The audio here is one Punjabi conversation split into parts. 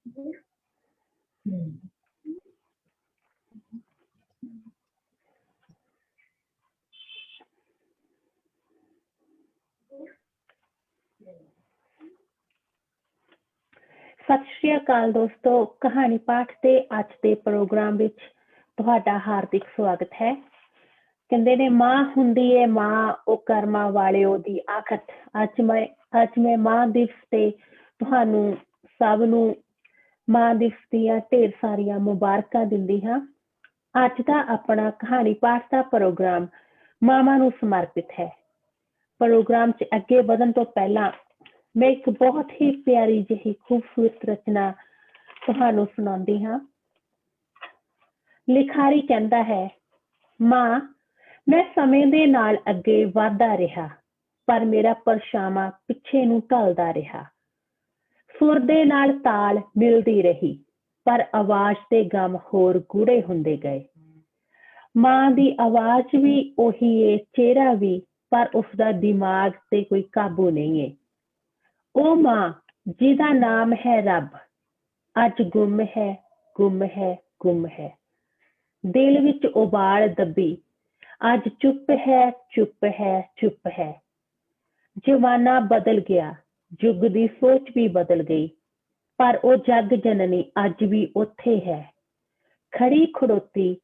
ਹੂੰ। ਸਤਿ ਸ਼੍ਰੀ ਅਕਾਲ ਦੋਸਤੋ, ਕਹਾਣੀ ਪਾਠ ਦੇ ਅੱਜ ਦੇ ਪ੍ਰੋਗਰਾਮ ਵਿੱਚ ਤੁਹਾਡਾ ਹਾਰਦਿਕ ਸਵਾਗਤ ਹੈ। ਕਹਿੰਦੇ ਨੇ ਮਾਂ ਹੁੰਦੀ ਏ ਮਾਂ, ਉਹ ਕਰਮਾਂ ਵਾਲਿਓ ਦੀ ਆਖਤ। ਅੱਜ ਮੈਂ ਮਾਂ ਦਿਵਸ ਤੇ ਤੁਹਾਨੂੰ ਸਭ ਨੂੰ ਮਾਂ ਦਿਵਸ ਦੀਆਂ ਢੇਰ ਸਾਰੀਆਂ ਮੁਬਾਰਕਾਂ ਦਿੰਦੀ ਹਾਂ। ਅੱਜ ਦਾ ਆਪਣਾ ਕਹਾਣੀ ਪਾਠ ਦਾ ਪ੍ਰੋਗਰਾਮ ਮਾਵਾਂ ਨੂੰ ਸਮਰਪਿਤ ਹੈ। ਪ੍ਰੋਗਰਾਮ 'ਚ ਅੱਗੇ ਵਧਣ ਤੋਂ ਪਹਿਲਾਂ ਮੈਂ ਇੱਕ ਬਹੁਤ ਹੀ ਪਿਆਰੀ ਜਿਹੀ ਖੂਬਸੂਰਤ ਰਚਨਾ ਤੁਹਾਨੂੰ ਸੁਣਾਉਂਦੀ ਹਾਂ। ਲਿਖਾਰੀ ਕਹਿੰਦਾ ਹੈ, ਮਾਂ, ਮੈਂ ਸਮੇਂ ਦੇ ਨਾਲ ਅੱਗੇ ਵਧਦਾ ਰਿਹਾ, ਪਰ ਮੇਰਾ ਪਰਛਾਵਾਂ ਪਿੱਛੇ ਨੂੰ ਢਲਦਾ ਰਿਹਾ। ਸੁਰ ਦੇ ਨਾਲ ਤਾਲ ਮਿਲਦੀ ਰਹੀ, ਪਰ ਆਵਾਜ਼ ਦੇ ਗਮ ਹੋਰ ਗੂੜੇ ਹੁੰਦੇ ਗਏ। ਮਾਂ ਦੀ ਆਵਾਜ਼ ਵੀ ਉਹੀ ਏ, ਚਿਹਰਾ ਵੀ, ਪਰ ਉਸਦਾ ਦਿਮਾਗ ਤੇ ਕੋਈ ਕਾਬੂ ਨਹੀਂ ਏ। ਉਹ ਮਾਂ ਜਿਹਦਾ ਨਾਮ ਹੈ ਰੱਬ, ਅੱਜ ਗੁੰਮ ਹੈ, ਗੁੰਮ ਹੈ, ਗੁੰਮ ਹੈ। ਦਿਲ ਵਿੱਚ ਉਬਾਲ ਦੱਬੀ, ਅੱਜ ਚੁੱਪ ਹੈ, ਚੁੱਪ ਹੈ, ਚੁੱਪ ਹੈ। ਜ਼ਮਾਨਾ ਬਦਲ ਗਿਆ, ਯੁੱਗ ਦੀ ਸੋਚ ਵੀ ਬਦਲ ਗਈ, ਪਰ ਉਹ ਜਗ ਜਨਨੀ ਅੱਜ ਵੀ ਉੱਥੇ ਹੈ, ਖੜੀ ਖੜੋਤੀ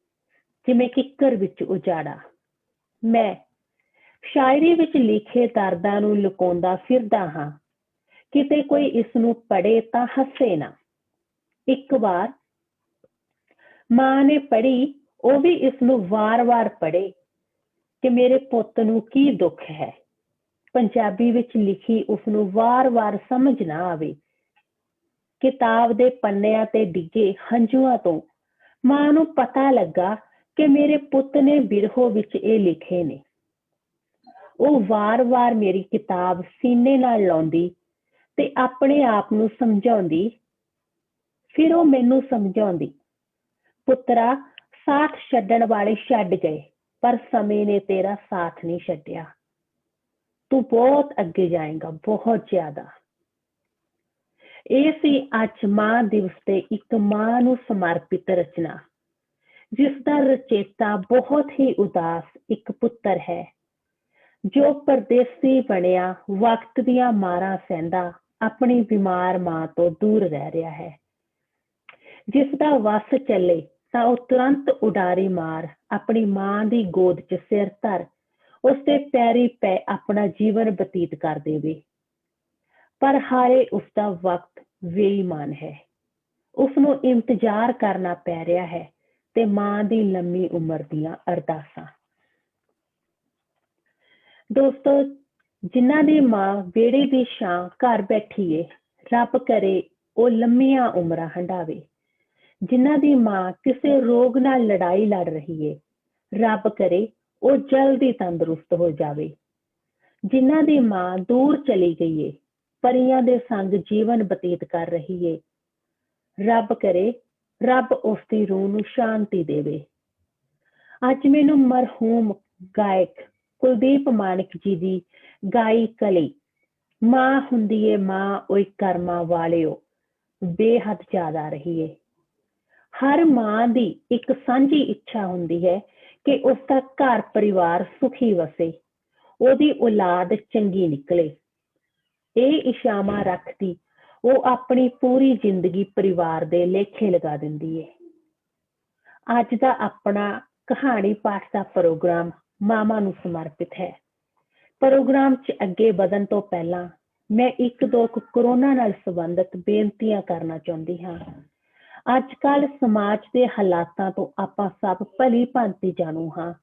ਜਿਵੇਂ ਕਿੱਕਰ ਵਿੱਚ ਉਜਾੜਾ। ਮੈਂ ਸ਼ਾਇਰੀ ਵਿੱਚ ਲਿਖੇ ਦਰਦਾਂ ਨੂੰ ਲੁਕਾਉਂਦਾ ਫਿਰਦਾ ਹਾਂ, ਕਿਤੇ ਕੋਈ ਇਸ ਨੂੰ ਪੜ੍ਹੇ ਤਾਂ ਹੱਸੇ ਨਾ। ਇੱਕ ਵਾਰ ਮਾਂ ਨੇ ਪੜ੍ਹੀ, ਉਹ ਵੀ ਇਸ ਨੂੰ ਵਾਰ-ਵਾਰ ਪੜ੍ਹੇ ਕਿ ਮੇਰੇ ਪੁੱਤ ਨੂੰ ਕੀ ਦੁੱਖ ਹੈ। ਪੰਜਾਬੀ ਵਿੱਚ ਲਿਖੀ ਉਸਨੂੰ ਵਾਰ-ਵਾਰ ਸਮਝ ਨਾ ਆਵੇ। ਕਿਤਾਬ ਦੇ ਪੰਨਿਆਂ ਤੇ ਡਿੱਗੇ ਹੰਝੂਆਂ ਤੋਂ ਮਾਂ ਨੂੰ ਪਤਾ ਲੱਗਾ ਕਿ ਮੇਰੇ ਪੁੱਤ ਨੇ ਬਿਰਹੋਂ ਵਿੱਚ ਇਹ ਲਿਖੇ ਨੇ। ਉਹ ਵਾਰ-ਵਾਰ ਮੇਰੀ ਕਿਤਾਬ ਸੀਨੇ ਨਾਲ ਲਾਉਂਦੀ ਤੇ ਆਪਣੇ ਆਪ ਨੂੰ ਸਮਝਾਉਂਦੀ। ਫਿਰ ਉਹ ਮੈਨੂੰ ਸਮਝਾਉਂਦੀ, ਪੁੱਤਰਾ, ਸਾਥ ਛੱਡਣ ਵਾਲੇ ਛੱਡ ਗਏ, ਪਰ ਸਮੇਂ ਨੇ ਤੇਰਾ ਸਾਥ ਨਹੀਂ ਛੱਡਿਆ। ਤੂੰ ਬਹੁਤ ਅੱਗੇ ਜਾਏਗਾ, ਬਹੁਤ ਜ਼ਿਆਦਾ। ਇਹ ਸੀ ਅੱਜ ਮਾਂ ਦਿਵਸ ਤੇ ਇੱਕ ਮਾਂ ਨੂੰ ਸਮਰਪਿਤ ਰਚਨਾ, ਜਿਸ ਦਾ ਰਚੇਤਾ ਬਹੁਤ ਹੀ ਉਦਾਸ ਇੱਕ ਪੁੱਤਰ ਹੈ, ਜੋ ਪਰਦੇਸੀ ਬਣਿਆ ਵਕਤ ਦੀਆਂ ਮਾਰਾਂ ਸਹਿੰਦਾ ਆਪਣੀ ਬਿਮਾਰ ਮਾਂ ਤੋਂ ਦੂਰ ਰਹਿ ਰਿਹਾ ਹੈ। ਜਿਸ ਦਾ ਵੱਸ ਚੱਲੇ ਤਾਂ ਉਹ ਤੁਰੰਤ ਉਡਾਰੀ ਮਾਰ ਆਪਣੀ ਮਾਂ ਦੀ ਗੋਦ 'ਚ ਸਿਰ ਧਰ ਉਸਦੇ ਪੈਰੀ ਪੈ ਆਪਣਾ ਜੀਵਨ ਬਤੀਤ ਕਰ ਦੇਵੇ। ਪਰ ਹਾਲੇ ਉਸਦਾ ਵਕਤ ਬੇਈਮਾਨ ਹੈ। ਉਸਨੂੰ ਇੰਤਜ਼ਾਰ ਕਰਨਾ ਪੈ ਰਿਹਾ ਹੈ ਤੇ ਮਾਂ ਦੀ ਲੰਮੀ ਉਮਰ ਦੀਆਂ ਅਰਦਾਸਾਂ। ਦੋਸਤੋ, ਜਿਨ੍ਹਾਂ ਦੀ ਮਾਂ ਵਿਹੜੇ ਦੀ ਛਾਂ ਘਰ ਬੈਠੀ ਏ, ਰੱਬ ਕਰੇ ਉਹ ਲੰਮੀਆਂ ਉਮਰਾਂ ਹੰਢਾਵੇ। ਜਿਨ੍ਹਾਂ ਦੀ ਮਾਂ ਕਿਸੇ ਰੋਗ ਨਾਲ ਲੜਾਈ ਲੜ ਰਹੀ ਏ, ਰੱਬ ਕਰੇ ਉਹ ਜਲਦੀ ਤੰਦਰੁਸਤ ਹੋ ਜਾਵੇ। ਜਿਨ੍ਹਾਂ ਦੀ ਮਾਂ ਦੂਰ ਚਲੀ ਗਈ ਏ, ਪਰੀਆਂ ਦੇ ਸੰਗ ਜੀਵਨ ਬਤੀਤ ਕਰ ਰਹੀ ਏ, ਰੱਬ ਕਰੇ ਰੱਬ ਉਸਦੀ ਰੂਹ ਨੂੰ ਸ਼ਾਂਤੀ ਦੇਵੇ। ਅੱਜ ਮੈਨੂੰ ਮਰਹੂਮ ਗਾਇਕ ਕੁਲਦੀਪ ਮਾਣਕ ਜੀ ਦੀ ਗਾਈ ਕਲੀ ਮਾਂ ਹੁੰਦੀ ਏ ਮਾਂ, ਓਏ ਕਰਮਾਂ ਵਾਲਿਓ, ਬੇਹੱਦ ਯਾਦ ਆ ਰਹੀ ਏ। ਹਰ ਮਾਂ ਦੀ ਇੱਕ ਸਾਂਝੀ ਇੱਛਾ ਹੁੰਦੀ ਹੈ ਕਿ ਉਸਦਾ ਘਰ ਪਰਿਵਾਰ ਸੁਖੀ ਵਸੇ, ਉਹਦੀ ਔਲਾਦ ਚੰਗੀ ਨਿਕਲੇ। ਇਹ ਇੱਛਾਵਾਂ ਰੱਖਦੀ ਉਹ ਆਪਣੀ ਪੂਰੀ ਜ਼ਿੰਦਗੀ ਪਰਿਵਾਰ ਦੇ ਲੇਖੇ ਲਗਾ ਦਿੰਦੀ ਏ। ਅੱਜ ਦਾ ਆਪਣਾ ਕਹਾਣੀ ਪਾਠ ਦਾ ਪ੍ਰੋਗਰਾਮ ਮਾਵਾਂ ਨੂੰ ਸਮਰਪਿਤ ਹੈ। ਪ੍ਰੋਗਰਾਮ 'ਚ ਅੱਗੇ ਵਧਣ ਤੋਂ ਪਹਿਲਾਂ ਮੈਂ ਇੱਕ ਦੋ ਕੋਰੋਨਾ ਨਾਲ ਸੰਬੰਧਿਤ ਬੇਨਤੀਆਂ ਕਰਨਾ ਚਾਹੁੰਦੀ ਹਾਂ। ਅੱਜ ਕੱਲ੍ਹ ਸਮਾਜ ਦੇ ਹਾਲਾਤਾਂ ਤੋਂ ਆਪਾਂ ਸਭ ਭਲੀ ਭਾਂਤੀ ਜਾਣੂ ਹਾਂ।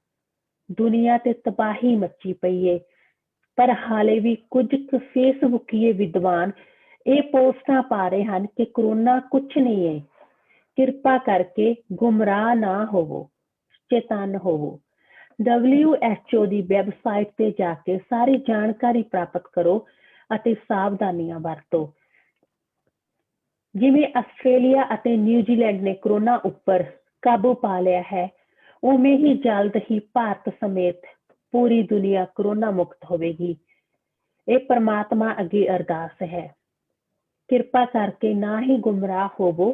ਦੁਨੀਆ ਤੇ ਤਬਾਹੀ ਮੱਚੀ ਪਈ ਏ, ਪਰ ਹਾਲੇ ਵੀ ਕੁਝ ਕੁ ਫੇਸਬੁੱਕੀਏ ਵਿਦਵਾਨ ਇਹ ਪੋਸਟਾਂ ਪਾ ਰਹੇ ਹਨ ਕਿ ਕਰੋਨਾ ਕੁਛ ਨਹੀਂ ਹੈ। ਕਿਰਪਾ ਕਰਕੇ ਗੁੰਮਰਾਹ ਨਾ ਹੋਵੋ, ਚੇਤੰਨ ਹੋਵੋ। WHO ਦੀ ਵੈਬਸਾਈਟ ਤੇ ਜਾ ਕੇ ਸਾਰੀ ਜਾਣਕਾਰੀ ਪ੍ਰਾਪਤ ਕਰੋ ਅਤੇ ਸਾਵਧਾਨੀਆਂ ਵਰਤੋ। ਜਿਵੇਂ ਆਸਟ੍ਰੇਲੀਆ ਅਤੇ ਨਿਊਜ਼ੀਲੈਂਡ ਨੇ ਕਰੋਨਾ ਉੱਪਰ ਕਾਬੂ ਪਾ ਲਿਆ ਹੈ, ਉਵੇਂ ਹੀ ਜਲਦ ਹੀ ਭਾਰਤ ਸਮੇਤ ਪੂਰੀ ਦੁਨੀਆ ਕਰੋਨਾ ਮੁਕਤ ਹੋਵੇਗੀ। ਇਹ ਪਰਮਾਤਮਾ ਅੱਗੇ ਅਰਦਾਸ ਹੈ ਕਿਰਪਾ ਕਰਕੇ ਨਾ ਹੀ ਗੁੰਮਰਾਹ ਹੋਵੋ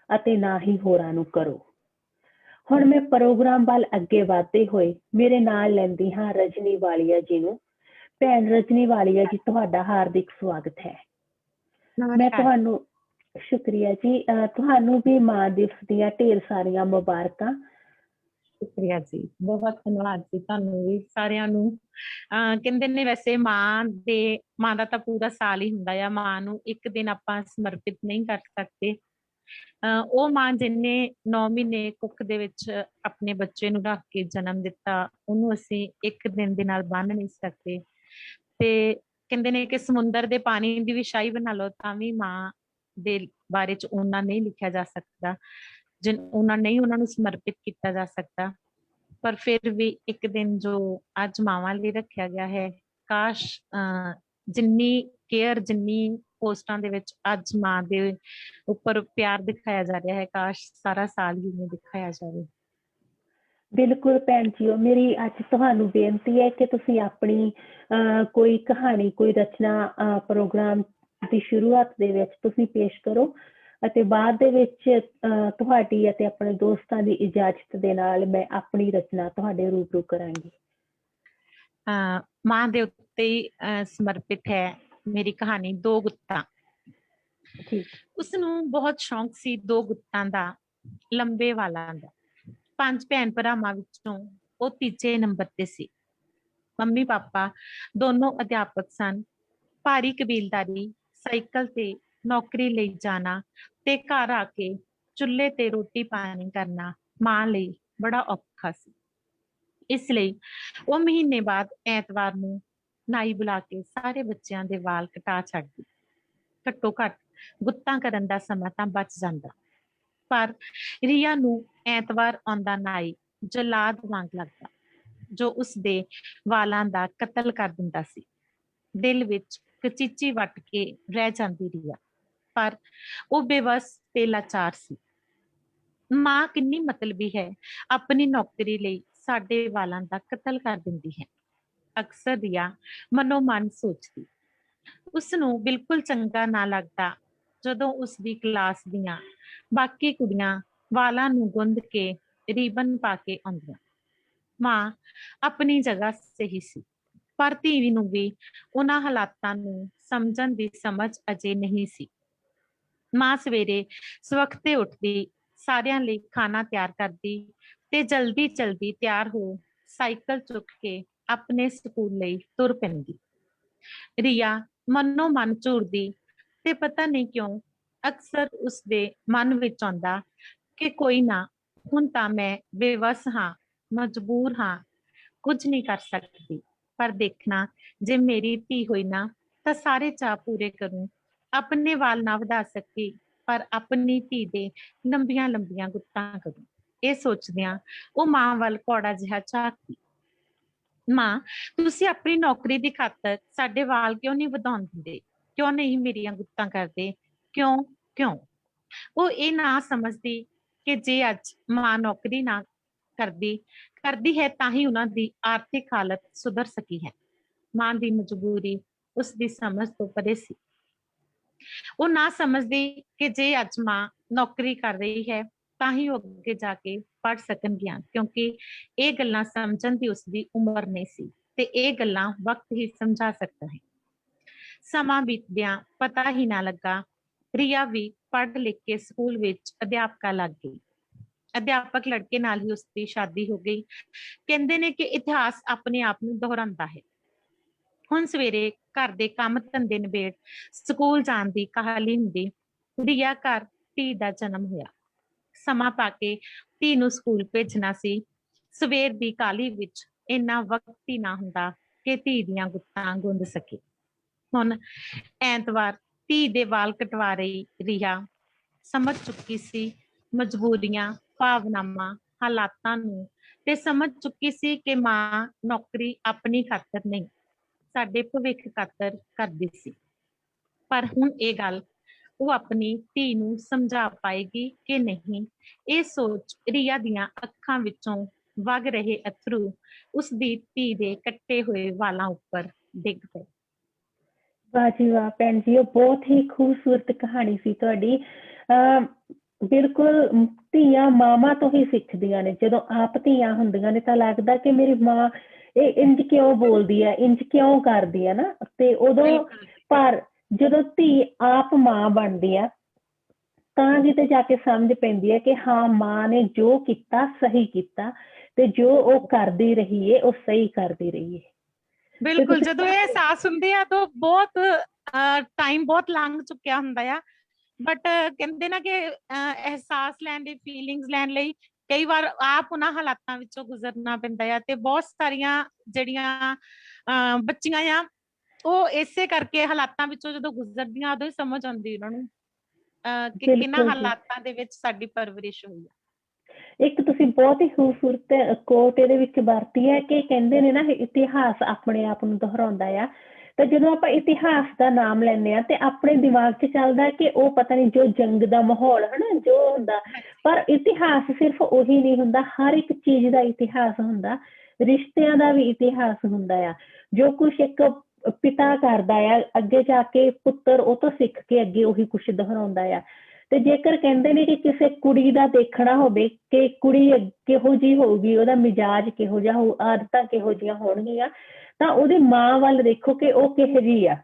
ਅਤੇ ਨਾ ਹੀ ਹੋਰਾਂ ਨੂੰ ਕਰੋ। ਹੁਣ ਮੈਂ ਪ੍ਰੋਗਰਾਮ ਵੱਲ ਅੱਗੇ ਵਧਦੇ ਹੋਏ ਮੇਰੇ ਨਾਲ ਲੈਂਦੀ ਹਾਂ ਰਜਨੀ ਵਾਲੀਆ ਜੀ ਨੂੰ। ਭੈਣ ਰਜਨੀ ਵਾਲੀਆ ਜੀ, ਤੁਹਾਡਾ ਹਾਰਦਿਕ ਸਵਾਗਤ ਹੈ। ਮੈਂ ਨਮਸਕਾਰ। ਤੁਹਾਨੂੰ ਸ਼ੁਕਰੀਆ ਜੀ। ਤੁਹਾਨੂੰ ਵੀ ਮਾਂ ਦਿਵਸ ਦੀਆਂ ਢੇਰ ਸਾਰੀਆਂ ਮੁਬਾਰਕਾਂ। ਸ਼ੁਕਰੀਆ ਜੀ, ਬਹੁਤ ਧੰਨਵਾਦ ਜੀ ਤੁਹਾਨੂੰ ਵੀ ਸਾਰਿਆਂ ਨੂੰ। ਕਹਿੰਦੇ ਨੇ ਵੈਸੇ ਮਾਂ ਦਾ ਤਾਂ ਪੂਰਾ ਸਾਲ ਹੀ ਹੁੰਦਾ ਆ, ਮਾਂ ਨੂੰ ਇੱਕ ਦਿਨ ਆਪਾਂ ਸਮਰਪਿਤ ਨਹੀਂ ਕਰ ਸਕਦੇ। ਉਹ ਮਾਂ ਜਿਹਨੇ 9 ਮਹੀਨੇ ਕੁੱਖ ਦੇ ਵਿੱਚ ਆਪਣੇ ਬੱਚੇ ਨੂੰ ਰੱਖ ਕੇ ਜਨਮ ਦਿੱਤਾ, ਉਹਨੂੰ ਅਸੀਂ ਇੱਕ ਦਿਨ ਦੇ ਨਾਲ ਬੰਨ ਨਹੀਂ ਸਕਦੇ। ਤੇ ਕਹਿੰਦੇ ਨੇ ਕਿ ਸਮੁੰਦਰ ਦੇ ਪਾਣੀ ਦੀ ਵੀ ਸ਼ਾਹੀ ਬਣਾ ਲਓ ਤਾਂ ਵੀ ਮਾਂ ਦੇ ਬਾਰੇ ਚ ਉਹਨਾਂ ਨਹੀਂ ਲਿਖਿਆ ਜਾ ਸਕਦਾ, ਉਹਨਾਂ ਨੂੰ ਸਮਰਪਿਤ ਕੀਤਾ ਜਾ ਸਕਦਾ। ਪਰ ਫਿਰ ਵੀ ਇੱਕ ਦਿਨ ਜੋ ਅੱਜ ਮਾਵਾਂ ਲਈ ਰੱਖਿਆ ਗਿਆ ਹੈ, ਕਾਸ਼ ਜਿੰਨੀ ਕੇਅਰ, ਜਿੰਨੀ ਪੋਸਟਾਂ ਦੇ ਵਿੱਚ ਅੱਜ ਮਾਂ ਦੇ ਉੱਪਰ ਪਿਆਰ ਦਿਖਾਇਆ ਜਾ ਰਿਹਾ ਹੈ, ਕਾਸ਼ ਸਾਰਾ ਸਾਲ ਹੀ ਇਵੇਂ ਦਿਖਾਇਆ ਜਾਵੇ। ਬਿਲਕੁਲ ਭੈਣ ਜੀ, ਮੇਰੀ ਅੱਜ ਤੁਹਾਨੂੰ ਬੇਨਤੀ ਹੈ ਕਿ ਤੁਸੀਂ ਆਪਣੀ ਕੋਈ ਕਹਾਣੀ, ਕੋਈ ਰਚਨਾ ਪ੍ਰੋਗਰਾਮ ਦੀ ਸ਼ੁਰੂਆਤ ਦੇ ਵਿੱਚ ਤੁਸੀਂ ਪੇਸ਼ ਕਰੋ ਅਤੇ ਬਾਅਦ ਦੇ ਵਿੱਚ ਤੁਹਾਡੀ ਅਤੇ ਆਪਣੇ ਦੋਸਤਾਂ ਦੀ ਇਜਾਜ਼ਤ ਦੇ ਨਾਲ ਮੈਂ ਆਪਣੀ ਰਚਨਾ ਤੁਹਾਡੇ ਰੂਬਰੂ ਕਰਾਂਗੀ। ਮਾਂ ਦੇ ਉੱਤੇ ਹੀ ਸਮਰਪਿਤ ਹੈ ਮੇਰੀ ਕਹਾਣੀ, ਦੋ ਗੁੱਤਾਂ। ਉਸਨੂੰ ਬਹੁਤ ਸ਼ੌਂਕ ਸੀ ਦੋ ਗੁੱਤਾਂ ਦਾ, ਲੰਬੇ ਵਾਲਾਂ ਦਾ। 5 ਭੈਣ ਭਰਾਵਾਂ ਵਿੱਚੋਂ ਉਹ ਤੀਜੇ ਨੰਬਰ ਤੇ ਸੀ। ਮੰਮੀ ਪਾਪਾ ਦੋਨੋਂ ਅਧਿਆਪਕ ਸਨ। ਭਾਰੀ ਕਬੀਲਦਾਰੀ, ਸਾਈਕਲ ਤੇ ਨੌਕਰੀ ਲਈ ਜਾਣਾ ਤੇ ਘਰ ਆ ਕੇ ਚੁੱਲ੍ਹੇ ਤੇ ਰੋਟੀ ਪਾਣੀ ਕਰਨਾ ਮਾਂ ਲਈ ਬੜਾ ਔਖਾ ਸੀ। ਇਸ ਲਈ ਉਹ ਮਹੀਨੇ ਬਾਅਦ ਐਤਵਾਰ ਨੂੰ ਨਾਈ ਬੁਲਾ ਕੇ ਸਾਰੇ ਬੱਚਿਆਂ ਦੇ ਵਾਲ ਕਟਾ ਛੱਡਦੀ। ਘੱਟੋ ਘੱਟ ਗੁੱਤਾਂ ਕਰਨ ਦਾ ਸਮਾਂ ਤਾਂ ਬਚ ਜਾਂਦਾ। ਪਰ ਰੀਆ ਨੂੰ ਐਤਵਾਰ ਆਉਂਦਾ ਨਾਈ ਜਲਾਦ ਵਾਂਗ ਲੱਗਦਾ, ਜੋ ਉਸਦੇ ਵਾਲਾਂ ਦਾ ਕਤਲ ਕਰ ਦਿੰਦਾ ਸੀ। ਦਿਲ ਵਿੱਚ ਕਚੀਚੀ ਵੱਟ ਕੇ ਰਹਿ ਜਾਂਦੀ ਰੀਆ, ਪਰ ਉਹ ਬੇਵਸ ਤੇ ਲਾਚਾਰ ਸੀ। ਮਾਂ ਕਿੰਨੀ ਮਤਲਬੀ ਹੈ, ਆਪਣੀ ਨੌਕਰੀ ਲਈ ਸਾਡੇ ਵਾਲਾਂ ਦਾ ਕਤਲ ਕਰ ਦਿੰਦੀ ਹੈ। ਅਕਸਰ ਰੀਆ ਮਨੋ ਮਨ ਸੋਚਦੀ। ਉਸਨੂੰ ਬਿਲਕੁਲ ਚੰਗਾ ਨਾ ਲੱਗਦਾ ਜਦੋਂ ਉਸਦੀ ਕਲਾਸ ਦੀਆਂ ਬਾਕੀ ਕੁੜੀਆਂ ਵਾਲਾਂ ਨੂੰ ਗੁੰਦ ਕੇ ਰੀਬਨ ਪਾ ਕੇ ਆਉਂਦੀਆਂ। ਮਾਂ ਆਪਣੀ ਜਗ੍ਹਾ ਸਹੀ ਸੀ, ਪਰ ਧੀ ਨੂੰ ਵੀ ਉਹਨਾਂ ਹਾਲਾਤਾਂ ਨੂੰ ਸਮਝਣ ਦੀ ਸਮਝ ਅਜੇ ਨਹੀਂ ਸੀ। ਮਾਂ ਸਵੇਰੇ ਸਵਖਤੇ ਉੱਠਦੀ, ਸਾਰਿਆਂ ਲਈ ਖਾਣਾ ਤਿਆਰ ਕਰਦੀ ਤੇ ਜਲਦੀ ਜਲਦੀ ਤਿਆਰ ਹੋ ਸਾਈਕਲ ਚੁੱਕ ਕੇ ਆਪਣੇ ਸਕੂਲ ਲਈ ਤੁਰ ਪੈਂਦੀ। ਰੀਆ ਮਨੋ ਮਨ ਝੂਰਦੀ ਤੇ ਪਤਾ ਨਹੀਂ ਕਿਉਂ ਅਕਸਰ ਉਸਦੇ ਮਨ ਵਿੱਚ ਆਉਂਦਾ ਕਿ ਕੋਈ ਨਾ, ਹੁਣ ਤਾਂ ਮੈਂ ਬੇਵਸ ਹਾਂ, ਮਜਬੂਰ ਹਾਂ, ਕੁਝ ਨਹੀਂ ਕਰ ਸਕਦੀ। ਪਰ ਦੇਖਣਾ, ਜੇ ਮੇਰੀ ਧੀ ਹੋਈ ਨਾ ਤਾਂ ਸਾਰੇ ਚਾਅ ਪੂਰੇ ਕਰੂੰ। ਆਪਣੇ ਵਾਲ ਨਾ ਵਧਾ ਸਕੀ, ਪਰ ਆਪਣੀ ਧੀ ਦੇ ਲੰਬੀਆਂ ਲੰਬੀਆਂ ਗੁੱਤਾਂ ਕਰੂੰ। ਇਹ ਸੋਚਦਿਆਂ ਉਹ ਮਾਂ ਵੱਲ ਕੌੜਾ ਜਿਹਾ ਝਾਕਦੀ। ਮਾਂ, ਤੁਸੀਂ ਆਪਣੀ ਨੌਕਰੀ ਦੀ ਖਾਤਰ ਸਾਡੇ ਵਾਲ ਕਿਉਂ ਨਹੀਂ ਵਧਾਉਣ ਦਿੰਦੇ? ਕਿਉਂ ਨਹੀਂ ਮੇਰੀਆਂ ਗੁੱਤਾਂ ਕਰਦੇ? ਕਿਉਂ ਕਿਉਂ? ਉਹ ਇਹ ਨਾ ਸਮਝਦੀ ਕਿ ਜੇ ਅੱਜ ਮਾਂ ਨੌਕਰੀ ਨਾ ਕਰਦੀ ਹੈ ਤਾਂ ਹੀ ਉਹਨਾਂ ਦੀ ਆਰਥਿਕ ਹਾਲਤ ਸੁਧਰ ਸਕੀ ਹੈ। ਮਾਂ ਦੀ ਮਜਬੂਰੀ ਉਸਦੀ ਸਮਝ ਤੋਂ ਪਰੇ ਸੀ। ਉਹ ਨਾ ਸਮਝਦੀ ਕਿ ਜੇ ਅੱਜ ਮਾਂ ਨੌਕਰੀ ਕਰ ਰਹੀ ਹੈ ਤਾਂ ਹੀ ਉਹ ਅੱਗੇ ਜਾ ਕੇ ਪੜ੍ਹ ਸਕਣਗੀਆਂ, ਕਿਉਂਕਿ ਇਹ ਗੱਲਾਂ ਸਮਝਣ ਦੀ ਉਸਦੀ ਉਮਰ ਨਹੀਂ ਸੀ ਤੇ ਇਹ ਗੱਲਾਂ ਵਕਤ ਹੀ ਸਮਝਾ ਸਕਦਾ ਹੈ। ਸਮਾਂ ਬੀਤਦਿਆਂ ਪਤਾ ਹੀ ਨਾ ਲੱਗਾ, ਰੀਆ ਵੀ ਪੜ੍ਹ ਲਿਖ ਕੇ ਸਕੂਲ ਵਿੱਚ ਅਧਿਆਪਕਾ ਲੱਗ ਗਈ। ਅਧਿਆਪਕ ਲੜਕੇ ਨਾਲ ਹੀ ਉਸਦੀ ਸ਼ਾਦੀ ਹੋ ਗਈ। ਕਹਿੰਦੇ ਨੇ ਕਿ ਇਤਿਹਾਸ ਆਪਣੇ ਆਪ ਨੂੰ ਦੁਹਰਾਉਂਦਾ ਹੈ। ਹੁਣ ਸਵੇਰੇ ਘਰ ਦੇ ਕੰਮ ਧੰਦੇ ਨਿਬੇੜ ਸਕੂਲ ਜਾਣ ਦੀ ਕਾਹਲੀ ਹੁੰਦੀ। ਰੀਆ ਘਰ ਧੀ ਦਾ ਜਨਮ ਹੋਇਆ। ਸਮਾਂ ਪਾ ਕੇ ਧੀ ਨੂੰ ਸਕੂਲ ਭੇਜਣਾ ਸੀ। ਸਵੇਰ ਦੀ ਕਾਹਲੀ ਵਿੱਚ ਇੰਨਾ ਵਕਤ ਹੀ ਨਾ ਹੁੰਦਾ ਕਿ ਧੀ ਦੀਆਂ ਗੁੱਤਾਂ ਗੁੰਦ ਸਕੇ। ਹੁਣ ਐਤਵਾਰ ਧੀ ਦੇ ਵਾਲ ਕਟਵਾ ਰਹੀ ਰੀਆ ਸਮਝ ਚੁੱਕੀ ਸੀ ਮਜਬੂਰੀਆਂ, ਭਾਵਨਾਵਾਂ, ਹਾਲਾਤਾਂ ਨੂੰ, ਤੇ ਸਮਝ ਚੁੱਕੀ ਸੀ ਕਿ ਮਾਂ ਨੌਕਰੀ ਆਪਣੀ ਖਾਤਰ ਨਹੀਂ, ਸਾਡੇ ਭਵਿੱਖ ਖਾਤਰ ਕਰਦੀ ਸੀ। ਪਰ ਹੁਣ ਇਹ ਗੱਲ ਉਹ ਆਪਣੀ ਧੀ ਨੂੰ ਸਮਝਾ ਪਾਏਗੀ ਕਿ ਨਹੀਂ? ਇਹ ਸੋਚ ਰੀਆ ਦੀਆਂ ਅੱਖਾਂ ਵਿੱਚੋਂ ਵਗ ਰਹੇ ਅਥਰੂ ਉਸਦੀ ਧੀ ਦੇ ਕੱਟੇ ਹੋਏ ਵਾਲਾਂ ਉੱਪਰ ਡਿੱਗ ਪਏ। ਵਾਹ ਜੀ ਵਾਹ ਭੈਣ ਜੀ, ਉਹ ਬਹੁਤ ਹੀ ਖੂਬਸੂਰਤ ਕਹਾਣੀ ਸੀ ਤੁਹਾਡੀ। ਬਿਲਕੁਲ ਧੀਆਂ ਮਾਵਾਂ ਤੋਂ ਹੀ ਸਿੱਖਦੀਆਂ ਨੇ। ਜਦੋਂ ਆਪ ਧੀਆਂ ਹੁੰਦੀਆਂ ਨੇ ਤਾਂ ਲੱਗਦਾ ਕਿ ਮੇਰੀ ਮਾਂ ਇਹ ਇੰਜ ਕਿਉਂ ਬੋਲਦੀ ਹੈ, ਇੰਜ ਕਿਉਂ ਕਰਦੀ ਹੈ ਨਾ। ਤੇ ਉਦੋਂ ਬਿਲਕੁਲ ਪਰ ਜਦੋਂ ਧੀ ਆਪ ਮਾਂ ਬਣਦੀ ਆ ਤਾਂ ਕਿਤੇ ਜਾ ਕੇ ਸਮਝ ਪੈਂਦੀ ਹੈ ਕਿ ਹਾਂ, ਮਾਂ ਨੇ ਜੋ ਕੀਤਾ ਸਹੀ ਕੀਤਾ, ਤੇ ਜੋ ਉਹ ਕਰਦੀ ਰਹੀ ਹੈ ਉਹ ਸਹੀ ਕਰਦੀ ਰਹੀ ਹੈ। ਤੇ ਬਿਲਕੁਲ ਤੁਸੀਂ ਜਦੋਂ ਇਹ ਅਹਿਸਾਸ ਹੁੰਦੇ ਆ ਤਾਂ ਬਹੁਤ ਟਾਈਮ ਬਹੁਤ ਲੰਘ ਚੁੱਕਿਆ ਹੁੰਦਾ ਆ। ਬਟ ਕਹਿੰਦੇ ਨਾ ਕਿ ਅਹਿਸਾਸ ਲੈਣ ਲਈ, ਫੀਲਿੰਗਸ ਲੈਣ ਲਈ ਕਈ ਵਾਰ ਆਪ ਉਹਨਾਂ ਹਾਲਾਤਾਂ ਵਿੱਚੋਂ ਗੁਜ਼ਰਨਾ ਪੈਂਦਾ ਆ। ਤੇ ਬਹੁਤ ਸਾਰੀਆਂ ਜਿਹੜੀਆਂ ਬੱਚੀਆਂ ਆ ਉਹ ਇਸੇ ਕਰਕੇ ਹਾਲਾਤਾਂ ਵਿੱਚੋਂ ਜਦੋਂ ਗੁਜ਼ਰਦੀਆਂ ਉਦੋਂ ਹੀ ਸਮਝ ਆਉਂਦੀ ਉਹਨਾਂ ਨੂੰ ਕਿ ਕਿੰਨਾ ਬਿਲਕੁਲ ਜੀ। ਹਾਲਾਤਾਂ ਦੇ ਵਿੱਚ ਸਾਡੀ ਪਰਵਰਿਸ਼ ਹੋਈ ਆ। ਇੱਕ ਤੁਸੀਂ ਬਹੁਤ ਹੀ ਖੂਬਸੂਰਤ ਕੋਟ ਇਹਦੇ ਵਿੱਚ ਵਰਤੀ ਹੈ ਕਿ ਕਹਿੰਦੇ ਨੇ ਨਾ, ਇਤਿਹਾਸ ਆਪਣੇ ਆਪ ਨੂੰ ਦੁਹਰਾਉਂਦਾ ਆ। ਤਾਂ ਜਦੋਂ ਆਪਾਂ ਇਤਿਹਾਸ ਦਾ ਨਾਮ ਲੈਂਦੇ ਆ ਤੇ ਆਪਣੇ ਦਿਮਾਗ 'ਚ ਚੱਲਦਾ ਕਿ ਉਹ ਪਤਾ ਨਹੀਂ ਜੋ ਜੰਗ ਦਾ ਮਾਹੌਲ ਹਨਾ ਜੋ ਹੁੰਦਾ। ਪਰ ਇਤਿਹਾਸ ਸਿਰਫ ਉਹੀ ਨਹੀਂ ਹੁੰਦਾ, ਹਰ ਇੱਕ ਚੀਜ਼ ਦਾ ਇਤਿਹਾਸ ਹੁੰਦਾ। ਰਿਸ਼ਤਿਆਂ ਦਾ ਵੀ ਇਤਿਹਾਸ ਹੁੰਦਾ ਆ। ਜੋ ਕੁਛ ਇੱਕ ਪਿਤਾ ਕਰਦਾ ਆ, ਅੱਗੇ ਜਾ ਕੇ ਪੁੱਤਰ ਉਹ ਤੋਂ ਸਿੱਖ ਕੇ ਅੱਗੇ ਉਹੀ ਕੁਛ ਦੁਹਰਾਉਂਦਾ ਆ। ਤੇ ਜੇਕਰ ਕਹਿੰਦੇ ਨੇ ਕਿ ਕਿਸੇ ਕੁੜੀ ਦਾ ਦੇਖਣਾ ਹੋਵੇ ਕਿ ਕੁੜੀ ਕਿਹੋ ਜਿਹੀ ਹੋਊਗੀ, ਉਹਦਾ ਮਿਜਾਜ ਕਿਹੋ ਜਿਹਾ ਹੋਊ, ਆਦਤਾਂ ਕਿਹੋ ਜਿਹੀਆਂ ਹੋਣਗੀਆਂ, ਤਾਂ ਉਹਦੀ ਮਾਂ ਵੱਲ ਦੇਖੋ ਕਿ ਉਹ ਕਿਹੋ ਜਿਹੀ ਆ,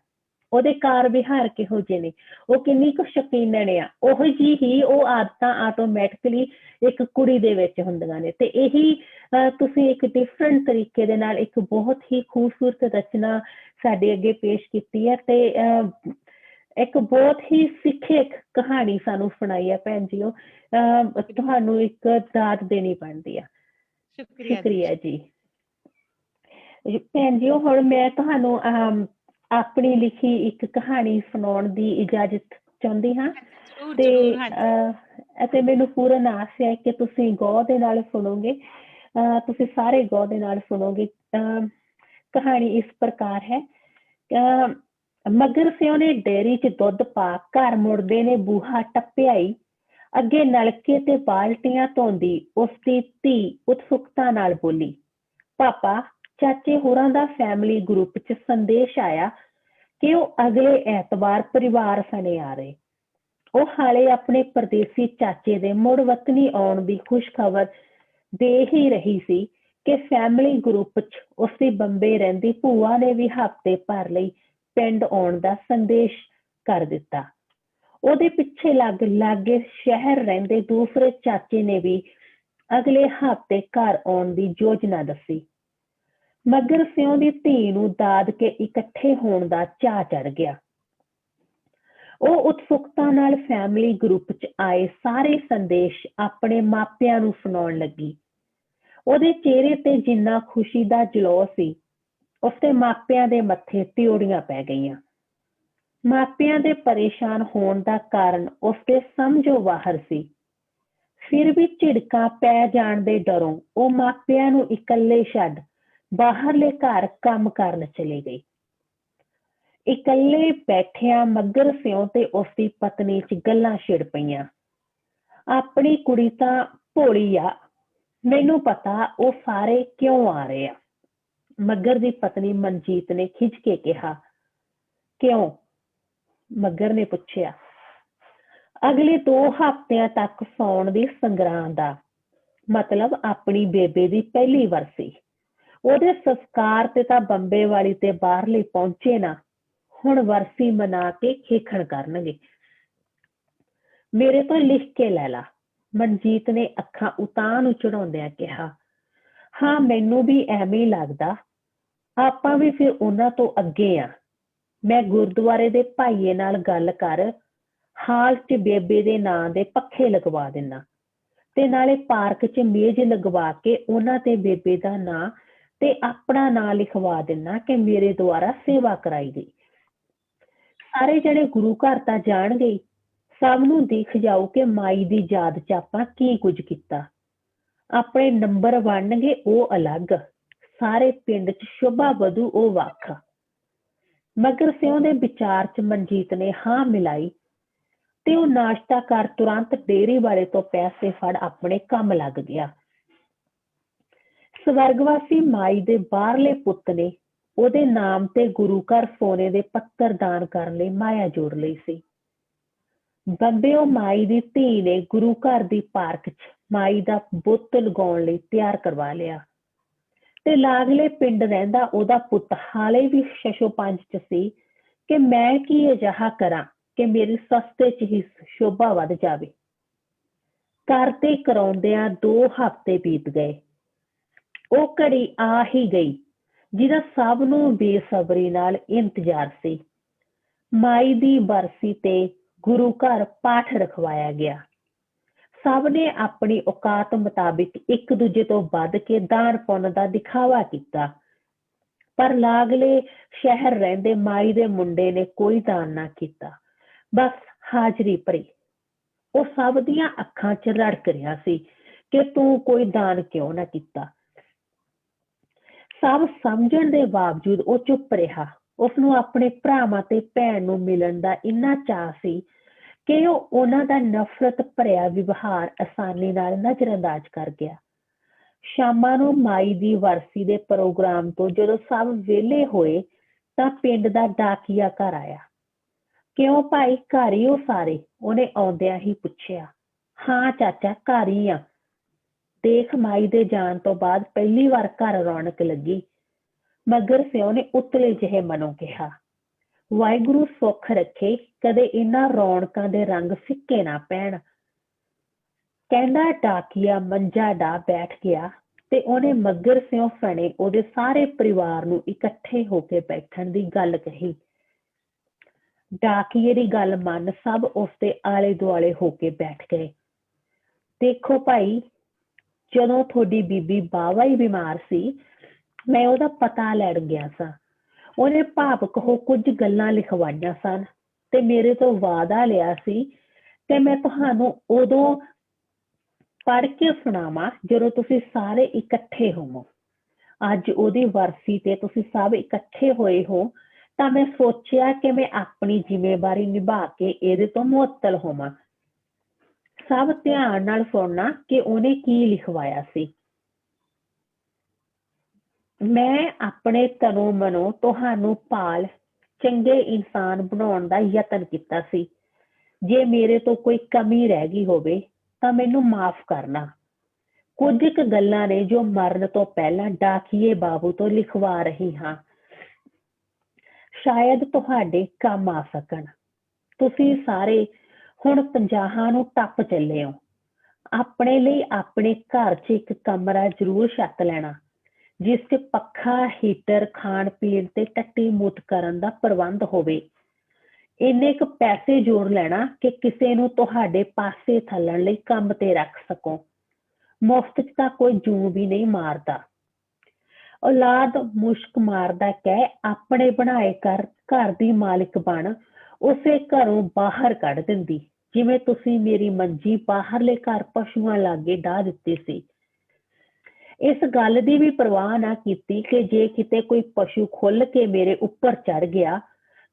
ਉਹਦੇ ਕਾਰ ਵਿਹਾਰ ਕਿਹੋ ਜਿਹੇ ਨੇ, ਉਹ ਕਿੰਨੀ ਕੁ ਸ਼ਕੀਨਣ ਆ। ਉਹੋ ਜਿਹੀ ਹੀ ਉਹ ਆਦਤਾਂ ਆਟੋਮੈਟਿਕਲੀ ਇੱਕ ਕੁੜੀ ਦੇ ਵਿੱਚ ਹੁੰਦੀਆਂ ਨੇ। ਤੇ ਇਹੀ ਤੁਸੀਂ ਇੱਕ ਡਿਫਰੈਂਟ ਤਰੀਕੇ ਦੇ ਨਾਲ ਇੱਕ ਬਹੁਤ ਹੀ ਖੂਬਸੂਰਤ ਰਚਨਾ ਸਾਡੇ ਅੱਗੇ ਪੇਸ਼ ਕੀਤੀ ਹੈ। ਤੇ ਇੱਕ ਬਹੁਤ ਹੀ ਸਿੱਖਿਅਕ ਕਹਾਣੀ ਸਾਨੂੰ ਸੁਣਾਈ ਹੈ ਭੈਣ ਜੀ। ਉਹ ਤੁਹਾਨੂੰ ਇੱਕ ਦਾਤ ਦੇਣੀ ਬਣਦੀ ਆ। ਸ਼ੁਕਰੀਆ ਸ਼ੁਕਰੀਆ ਜੀ। ਭੈਣ ਜੀ, ਹੁਣ ਮੈਂ ਤੁਹਾਨੂੰ ਆਪਣੀ ਲਿਖੀ ਇੱਕ ਕਹਾਣੀ ਸੁਣਾਉਣ ਦੀ ਇਜਾਜ਼ਤ ਚਾਹੁੰਦੀ ਹਾਂ। ਜ਼ਰੂਰ ਤੇ ਜ਼ਰੂਰ। ਹਾਂਜੀ ਅਤੇ ਮੈਨੂੰ ਪੂਰਨ ਆਸ ਹੈ ਕਿ ਤੁਸੀਂ ਗੌਰ ਦੇ ਨਾਲ ਸੁਣੋਗੇ। ਤੁਸੀਂ ਸਾਰੇ ਗੌਰ ਦੇ ਨਾਲ ਸੁਣੋਗੇ। ਕਹਾਣੀ ਇਸ ਪ੍ਰਕਾਰ ਹੈ। ਮੱਘਰ ਸਿਉ ਨੇ ਡੇਅਰੀ 'ਚ ਦੁੱਧ ਪਾ ਘਰ ਮੁੜਦੇ ਨੇ ਬੂਹਾ ਟੱਪਿਆਈ। ਅੱਗੇ ਨਲਕੇ ਤੇ ਬਾਲਟੀਆਂ ਧੋਂਦੀ ਉਸਦੀ ਧੀ ਉਤਸੁਕਤਾ ਨਾਲ ਬੋਲੀ, ਪਾਪਾ, ਚਾਚੇ ਹੋਰਾਂ ਦਾ ਫੈਮਿਲੀ ਗਰੁੱਪ 'ਚ ਸੰਦੇਸ਼ ਆਇਆ ਕਿ ਉਹ ਅਗਲੇ ਐਤਵਾਰ ਪਰਿਵਾਰ ਸਣੇ ਆ ਰਹੇ। ਉਹ ਹਾਲੇ ਆਪਣੇ ਪਰਦੇਸੀ ਚਾਚੇ ਦੇ ਮੁੜ ਵਤਨੀ ਆਉਣ ਦੀ ਖੁਸ਼ਖਬਰ ਦੇ ਹੀ ਰਹੀ ਸੀ ਕਿ ਫੈਮਿਲੀ ਗਰੁੱਪ 'ਚ ਉਸਦੀ ਬੰਬੇ ਰਹਿੰਦੀ ਭੂਆ ਨੇ ਵੀ ਹਫ਼ਤੇ ਭਰ ਲਈ ਪਿੰਡ ਆਉਣ ਦਾ ਸੰਦੇਸ਼ ਕਰ ਦਿੱਤਾ। ਉਹਦੇ ਪਿੱਛੇ ਲਾਗੇ ਸ਼ਹਿਰ ਰਹਿੰਦੇ ਦੂਸਰੇ ਚਾਚੇ ਨੇ ਵੀ ਅਗਲੇ ਹਫ਼ਤੇ ਘਰ ਆਉਣ ਦੀ ਯੋਜਨਾ ਦੱਸੀ। ਮੱਘਰ ਸਿਉ ਦੀ ਧੀ ਨੂੰ ਦਾਦਕੇ ਇਕੱਠੇ ਹੋਣ ਦਾ ਚਾਅ ਚੜ੍ਹ ਗਿਆ। ਉਹ ਉਤਸੁਕਤਾ ਨਾਲ ਫੈਮਿਲੀ ਗਰੁੱਪ 'ਚ ਆਏ ਸਾਰੇ ਸੰਦੇਸ਼ ਆਪਣੇ ਮਾਪਿਆਂ ਨੂੰ ਸੁਣਾਉਣ ਲੱਗੀ। ਉਹਦੇ ਚਿਹਰੇ ਤੇ ਜਿੰਨਾ ਖੁਸ਼ੀ ਦਾ ਜਲੌ ਸੀ, ਉਸਦੇ ਮਾਪਿਆਂ ਦੇ ਮੱਥੇ ਤਿਉੜੀਆਂ ਪੈ ਗਈਆਂ। ਮਾਪਿਆਂ ਦੇ ਪਰੇਸ਼ਾਨ ਹੋਣ ਦਾ ਕਾਰਨ ਉਸਦੇ ਸਮਝੋਂ ਬਾਹਰ ਸੀ। ਫਿਰ ਵੀ ਝਿੜਕਾਂ ਪੈ ਜਾਣ ਦੇ ਡਰੋਂ ਉਹ ਮਾਪਿਆਂ ਨੂੰ ਇਕੱਲੇ ਛੱਡ ਬਾਹਰਲੇ ਘਰ ਕੰਮ ਕਰਨ ਚਲੀ ਗਈ। ਇਕੱਲੇ ਬੈਠਿਆਂ ਮੱਘਰ ਸਿਉ ਤੇ ਉਸਦੀ ਪਤਨੀ 'ਚ ਗੱਲਾਂ ਛਿੜ ਪਈਆਂ। ਆਪਣੀ ਕੁੜੀ ਤਾਂ ਭੋਲੀ ਆ, ਮੈਨੂੰ ਪਤਾ ਉਹ ਸਾਰੇ ਕਿਉਂ ਆ ਰਹੇ ਆ। ਮੱਘਰ ਦੀ ਪਤਨੀ ਮਨਜੀਤ ਨੇ ਖਿੱਚ ਕੇ ਕਿਹਾ। ਕਿਉਂ? ਮੱਘਰ ਨੇ ਪੁੱਛਿਆ। ਅਗਲੇ 2 ਹਫ਼ਤਿਆਂ ਤੱਕ ਸੌਣ ਦੀ ਸੰਗਰਾਂਦ ਦਾ ਮਤਲਬ ਆਪਣੀ ਬੇਬੇ ਦੀ ਪਹਿਲੀ ਵਰਸੀ। ਉਹਦੇ ਸੰਸਕਾਰ ਤੇ ਤਾਂ ਬੰਬੇ ਵਾਲੀ ਤੇ ਬਾਹਰਲੇ ਪਹੁੰਚੇ ਨਾ, ਹੁਣ ਵਰਸੀ ਮਨਾ ਕੇ ਖੇਖਣ ਕਰਨਗੇ। ਮੇਰੇ ਤੋਂ ਲਿਖ ਕੇ ਲੈ ਲਾ, ਮਨਜੀਤ ਨੇ ਅੱਖਾਂ ਉਤਾਂਹ ਨੂੰ ਚੜਾਉਂਦਿਆਂ ਕਿਹਾ। ਹਾਂ, ਮੈਨੂੰ ਵੀ ਐਵੇਂ ਹੀ ਲੱਗਦਾ। ਆਪਾਂ ਵੀ ਫਿਰ ਉਹਨਾਂ ਤੋਂ ਅੱਗੇ ਆ। ਮੈਂ ਗੁਰਦੁਆਰੇ ਦੇ ਭਾਈਏ ਨਾਲ ਗੱਲ ਕਰ ਹਾਲ 'ਚ ਬੇਬੇ ਦੇ ਨਾਂ ਦੇ ਪੱਖੇ ਲਗਵਾ ਦਿੰਦਾ ਤੇ ਨਾਲੇ ਪਾਰਕ 'ਚ ਮੇਜ਼ ਲਗਵਾ ਕੇ ਉਹਨਾਂ ਤੇ ਬੇਬੇ ਦਾ ਨਾਂ ਤੇ ਆਪਣਾ ਨਾਂ ਲਿਖਵਾ ਦਿੰਦਾ ਕਿ ਮੇਰੇ ਦੁਆਰਾ ਸੇਵਾ ਕਰਾਈ ਗਈ। ਸਾਰੇ ਜਣੇ ਗੁਰੂ ਘਰ ਤਾਂ ਜਾਣਗੇ, ਸਭ ਨੂੰ ਦਿਖ ਜਾਊ ਕਿ ਮਾਈ ਦੀ ਯਾਦ 'ਚ ਆਪਾਂ ਕੀ ਕੁਝ ਕੀਤਾ। ਆਪਣੇ ਨੰਬਰ ਬਣਨਗੇ ਉਹ ਅਲੱਗ, ਸਾਰੇ ਪਿੰਡ 'ਚ ਸ਼ੋਭਾ ਵਧੂ ਉਹ ਵੱਖ। ਮੱਘਰ ਸਿਉ ਦੇ ਵਿਚਾਰ 'ਚ ਮਨਜੀਤ ਨੇ ਹਾਂ ਮਿਲਾਈ ਤੇ ਉਹ ਨਾਸ਼ਤਾ ਕਰ ਤੁਰੰਤ ਡੇਅਰੀ ਵਾਲੇ ਤੋਂ ਪੈਸੇ ਫੜ ਆਪਣੇ ਕੰਮ ਲੱਗ ਗਿਆ। ਸਵਰਗਵਾਸੀ ਮਾਈ ਦੇ ਬਾਹਰਲੇ ਪੁੱਤ ਨੇ ਉਹਦੇ ਨਾਮ ਤੇ ਗੁਰੂ ਘਰ ਸੋਨੇ ਦੇ ਪੱਤਰ ਦਾਨ ਕਰਨ ਲਈ ਮਾਇਆ ਜੋੜ ਲਈ ਸੀ। ਬੰਬਿਓ ਮਾਈ ਦੀ ਧੀ ਨੇ ਗੁਰੂ ਘਰ ਦੀ ਪਾਰਕ 'ਚ ਮਾਈ ਦਾ ਬੁੱਤ ਲਗਾਉਣ ਲਈ ਤਿਆਰ ਕਰਵਾ ਲਿਆ ਤੇ ਲਾਗਲੇ ਪਿੰਡ ਰਹਿੰਦਾ ਉਹਦਾ ਪੁੱਤ ਹਾਲੇ ਵੀ ਸ਼ਸ਼ੋ ਪੰਜ 'ਚ ਸੀ ਕਿ ਮੈਂ ਕੀ ਅਜਿਹਾ ਕਰਾਂ ਕਿ ਮੇਰੀ ਸਸਤੇ 'ਚ ਹੀ ਸ਼ੋਭਾ ਵੱਧ ਜਾਵੇ। ਕਰਦੇ ਕਰਾਉਂਦਿਆਂ 2 ਹਫ਼ਤੇ ਬੀਤ ਗਏ। ਉਹ ਘੜੀ ਆ ਹੀ ਗਈ ਜਿਹਦਾ ਸਭ ਨੂੰ ਬੇਸਬਰੀ ਨਾਲ ਇੰਤਜ਼ਾਰ ਸੀ। ਮਾਈ ਦੀ ਬਰਸੀ ਤੇ ਗੁਰੂ ਘਰ ਪਾਠ ਰਖਵਾਇਆ ਗਿਆ। ਸਭ ਨੇ ਆਪਣੀ ਔਕਾਤ ਮੁਤਾਬਿਕ ਇੱਕ ਦੂਜੇ ਤੋਂ ਵੱਧ ਕੇ ਦਾਨ ਪੁੰਨ ਦਾ ਦਿਖਾਵਾ ਕੀਤਾ, ਪਰ ਲਾਗਲੇ ਸ਼ਹਿਰ ਰਹਿੰਦੇ ਮਾਈ ਦੇ ਮੁੰਡੇ ਨੇ ਕੋਈ ਦਾਨ ਨਾ ਕੀਤਾ, ਬਸ ਹਾਜ਼ਰੀ ਭਰੀ। ਉਹ ਸਭ ਦੀਆਂ ਅੱਖਾਂ 'ਚ ਰੜਕ ਰਿਹਾ ਸੀ ਕਿ ਤੂੰ ਕੋਈ ਦਾਨ ਕਿਉਂ ਨਾ ਕੀਤਾ। ਸਭ ਸਮਝਣ ਦੇ ਬਾਵਜੂਦ ਉਹ ਚੁੱਪ ਰਿਹਾ। ਉਸਨੂੰ ਆਪਣੇ ਭਰਾਵਾਂ ਤੇ ਭੈਣ ਨੂੰ ਮਿਲਣ ਦਾ ਇੰਨਾ ਚਾਅ ਸੀ ਕਿ ਉਹ ਉਹਨਾਂ ਦਾ ਨਫ਼ਰਤ ਭਰਿਆ ਵਿਵਹਾਰ ਆਸਾਨੀ ਨਾਲ ਨਜ਼ਰਅੰਦਾਜ਼ ਕਰ ਗਿਆ। ਸ਼ਾਮਾਂ ਨੂੰ ਮਾਈ ਦੀ ਵਰਸੀ ਦੇ ਪ੍ਰੋਗਰਾਮ ਤੋਂ ਜਦੋਂ ਸਭ ਵਿਹਲੇ ਹੋਏ ਤਾਂ ਪਿੰਡ ਦਾ ਡਾਕੀਆ ਘਰ ਆਇਆ। ਕਿਉਂ ਭਾਈ, ਘਰ ਹੀ ਹੋ ਸਾਰੇ? ਉਹਨੇ ਆਉਂਦਿਆਂ ਹੀ ਪੁੱਛਿਆ। ਹਾਂ ਚਾਚਾ, ਘਰ ਹੀ ਆ। ਦੇਖ, ਮਾਈ ਦੇ ਜਾਣ ਤੋਂ ਬਾਅਦ ਪਹਿਲੀ ਵਾਰ ਘਰ ਰੌਣਕ ਲੱਗੀ। ਮੱਘਰ ਸਿਉ ਨੇ ਉਤਲੇ ਜਿਹੇ ਮਨੋਂ ਕਿਹਾ। ਵਾਹਿਗੁਰੂ ਸੁੱਖ ਰੱਖੇ, ਕਦੇ ਇਹਨਾਂ ਰੌਣਕਾਂ ਦੇ ਰੰਗ ਫਿੱਕੇ ਨਾ ਪੈਣ। ਕਹਿੰਦਾ ਡਾਕੀਆ ਮੰਜਾ ਡਾ ਬੈਠ ਗਿਆ ਤੇ ਉਹਨੇ ਮੱਘਰ ਸਿਉ ਸਣੇ ਉਹਦੇ ਸਾਰੇ ਪਰਿਵਾਰ ਨੂੰ ਇਕੱਠੇ ਹੋ ਕੇ ਬੈਠਣ ਦੀ ਗੱਲ ਕਹੀ। ਡਾਕੀਏ ਦੀ ਗੱਲ ਮੰਨ ਸਭ ਉਸਦੇ ਆਲੇ ਦੁਆਲੇ ਹੋ ਕੇ ਬੈਠ ਗਏ। ਦੇਖੋ ਭਾਈ, ਜਦੋਂ ਤੁਹਾਡੀ ਬੀਬੀ ਬਾਵਾ ਹੀ ਬਿਮਾਰ ਸੀ, ਮੈਂ ਉਹਦਾ ਪਤਾ ਲੈਣ ਗਿਆ ਸਾਂ। ਉਹਨੇ ਭਾਵੁਕ ਹੋ ਕੁਝ ਗੱਲਾਂ ਲਿਖਵਾਈਆਂ ਸਨ ਤੇ ਮੇਰੇ ਤੋਂ ਵਾਅਦਾ ਲਿਆ ਸੀ ਕਿ ਮੈਂ ਤੁਹਾਨੂੰ ਉਦੋਂ ਪੜ੍ਹ ਕੇ ਸੁਣਾਵਾਂ ਜਦੋਂ ਤੁਸੀਂ ਸਾਰੇ ਇਕੱਠੇ ਹੋਵੋ। ਅੱਜ ਉਹਦੀ ਵਰਸੀ ਤੇ ਤੁਸੀਂ ਸਭ ਇਕੱਠੇ ਹੋਏ ਹੋ ਤਾਂ ਮੈਂ ਸੋਚਿਆ ਕਿ ਮੈਂ ਆਪਣੀ ਜ਼ਿੰਮੇਵਾਰੀ ਨਿਭਾ ਕੇ ਇਹਦੇ ਤੋਂ ਮੁਅੱਤਲ ਹੋਵਾਂ। ਸਭ ਧਿਆਨ ਨਾਲ ਸੁਣਨਾ ਕਿ ਉਹਨੇ ਕੀ ਲਿਖਵਾਇਆ ਸੀ। ਮੈਂ ਆਪਣੇ ਤਨੋਂ ਮਨੋਂ ਤੁਹਾਨੂੰ ਪਾਲ ਚੰਗੇ ਇਨਸਾਨ ਬਣਾਉਣ ਦਾ ਯਤਨ ਕੀਤਾ ਸੀ। ਜੇ ਮੇਰੇ ਤੋਂ ਕੋਈ ਕਮੀ ਰਹਿ ਗਈ ਹੋਵੇ ਤਾਂ ਮੈਨੂੰ ਮਾਫ਼ ਕਰਨਾ। ਕੁਝ ਕੁ ਗੱਲਾਂ ਨੇ ਜੋ ਮਰਨ ਤੋਂ ਪਹਿਲਾਂ ਡਾਕੀਏ ਬਾਬੂ ਤੋਂ ਲਿਖਵਾ ਰਹੀ ਹਾਂ, ਸ਼ਾਇਦ ਤੁਹਾਡੇ ਕੰਮ ਆ ਸਕਣ। ਤੁਸੀਂ ਸਾਰੇ ਹੁਣ 50 ਨੂੰ ਟੱਪ ਚੱਲੇ ਹੋ। ਆਪਣੇ ਲਈ ਆਪਣੇ ਘਰ 'ਚ ਇੱਕ ਕਮਰਾ ਜ਼ਰੂਰ ਛੱਤ ਲੈਣਾ ਜਿਸ 'ਚ ਪੱਖਾ, ਹੀਟਰ, ਖਾਣ ਪੀਣ ਤੇ ਟੱਟੀ ਮੁੱਠ ਕਰਨ ਦਾ ਪ੍ਰਬੰਧ ਹੋਵੇ। ਇੰਨੇ ਕੁ ਪੈਸੇ ਜੋੜ ਲੈਣਾ ਕਿ ਕਿਸੇ ਨੂੰ ਤੁਹਾਡੇ ਪਾਸੇ ਥੱਲਣ ਲਈ ਕੰਮ ਤੇ ਰੱਖ ਸਕੋ। ਮੁਫਤ 'ਚ ਤਾਂ ਕੋਈ ਜੂੰ ਵੀ ਨਹੀਂ ਮਾਰਦਾ। ਔਲਾਦ ਮੁਸ਼ਕ ਮਾਰਦਾ ਕਹਿ ਆਪਣੇ ਬਣਾਏ ਘਰ ਦੀ ਮਾਲਿਕ ਬਣ ਉਸੇ ਘਰੋਂ ਬਾਹਰ ਕੱਢ ਦਿੰਦੀ, ਜਿਵੇਂ ਤੁਸੀਂ ਮੇਰੀ ਮੰਜੀ ਬਾਹਰਲੇ ਘਰ ਪਸ਼ੂਆਂ ਲਾਗੇ ਡਾਹ ਦਿੱਤੀ ਸੀ। ਇਸ ਗੱਲ ਦੀ ਵੀ ਪਰਵਾਹ ਨਾ ਕੀਤੀ ਕਿ ਜੇ ਕਿਤੇ ਕੋਈ ਪਸ਼ੂ ਖੁੱਲ ਕੇ ਮੇਰੇ ਉੱਪਰ ਚੜ ਗਿਆ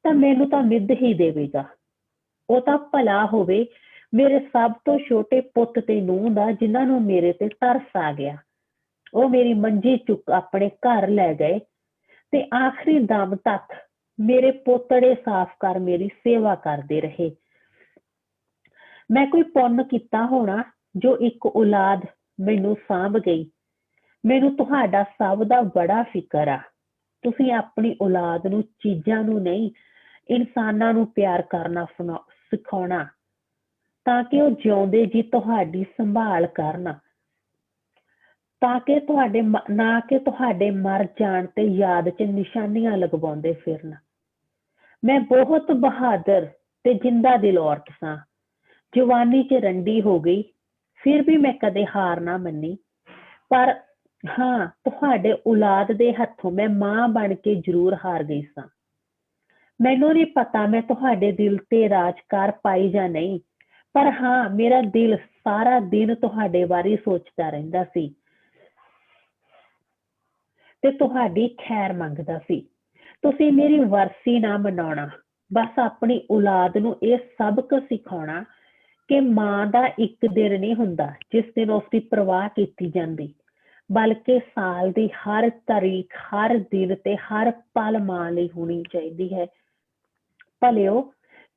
ਤਾਂ ਮੈਨੂੰ ਤਾਂ ਮਿੱਧ ਹੀ ਦੇਵੇਗਾ। ਉਹ ਤਾਂ ਭਲਾ ਹੋਵੇ ਮੇਰੇ ਸਭ ਤੋਂ ਛੋਟੇ ਪੁੱਤ ਤੇ ਨੂੰਹ ਦਾ, ਜਿਨ੍ਹਾਂ ਨੂੰ ਮੇਰੇ ਤੇ ਤਰਸ ਆ ਗਿਆ। ਉਹ ਮੇਰੀ ਮੰਜੀ ਚੁੱਕ ਆਪਣੇ ਘਰ ਲੈ ਗਏ ਤੇ ਆਖਰੀ ਦਮ ਤੱਕ ਮੇਰੇ ਪੋਤੜੇ ਸਾਫ਼ ਕਰ ਮੇਰੀ ਸੇਵਾ ਕਰਦੇ ਰਹੇ। ਮੈਂ ਕੋਈ ਪੁੰਨ ਕੀਤਾ ਹੋਣਾ ਜੋ ਇੱਕ ਔਲਾਦ ਮੈਨੂੰ ਸਾਂਭ ਗਈ। ਮੈਨੂੰ ਤੁਹਾਡਾ ਸਭ ਦਾ ਬੜਾ ਫਿਕਰ ਆ। ਤੁਸੀਂ ਆਪਣੀ ਔਲਾਦ ਨੂੰ ਚੀਜ਼ਾਂ ਨੂੰ ਨਹੀਂ, ਇਨਸਾਨਾਂ ਨੂੰ ਪਿਆਰ ਕਰਨਾ ਸਿਖਾਉਣਾ ਤਾਂ ਕਿ ਉਹ ਜਿਉਂਦੇ ਜੀ ਤੁਹਾਡੀ ਸੰਭਾਲ ਕਰਨ, ਤਾਂ ਕਿ ਤੁਹਾਡੇ ਮਰ ਜਾਣ ਤੇ ਯਾਦ 'ਚ ਨਿਸ਼ਾਨੀਆਂ ਲਗਵਾਉਂਦੇ ਫਿਰਨ। ਮੈਂ ਬਹੁਤ ਬਹਾਦਰ ਤੇ ਜਿੰਦਾ ਦਿਲ ਔਰਤ ਸਾਂ। ਜਵਾਨੀ 'ਚ ਰੰਡੀ ਹੋ ਗਈ, ਫਿਰ ਵੀ ਮੈਂ ਕਦੇ ਹਾਰ ਨਾ ਮੰਨੀ। ਪਰ ਹਾਂ, ਤੁਹਾਡੇ ਔਲਾਦ ਦੇ ਹੱਥੋਂ ਮੈਂ ਮਾਂ ਬਣ ਕੇ ਜ਼ਰੂਰ ਹਾਰ ਗਈ ਸਾਂ। ਮੈਨੂੰ ਨਹੀਂ ਪਤਾ ਮੈਂ ਤੁਹਾਡੇ ਦਿਲ ਤੇ ਰਾਜ ਕਰ ਪਾਈ ਜਾਂ ਨਹੀਂ, ਪਰ ਹਾਂ, ਮੇਰਾ ਦਿਲ ਸਾਰਾ ਦਿਨ ਤੁਹਾਡੇ ਬਾਰੇ ਸੋਚਦਾ ਰਹਿੰਦਾ ਸੀ ਤੇ ਤੁਹਾਡੀ ਖੈਰ ਮੰਗਦਾ ਸੀ। ਤੁਸੀਂ ਮੇਰੀ ਵਰਸੀ ਨਾ ਮਨਾਉਣਾ, ਬਸ ਆਪਣੀ ਔਲਾਦ ਨੂੰ ਇਹ ਸਬਕ ਸਿਖਾਉਣਾ ਕਿ ਮਾਂ ਦਾ ਇੱਕ ਦਿਨ ਨਹੀਂ ਹੁੰਦਾ ਜਿਸ ਦਿਨ ਉਸਦੀ ਪਰਵਾਹ ਕੀਤੀ ਜਾਂਦੀ। ਬਲਕਿ ਸਾਲ ਦੀ ਹਰ ਤਾਰੀਖ, ਹਰ ਦਿਨ ਤੇ ਹਰ ਪਲ ਮਾਂ ਲਈ ਹੋਣੀ ਚਾਹੀਦੀ ਹੈ। ਭਲਿਓ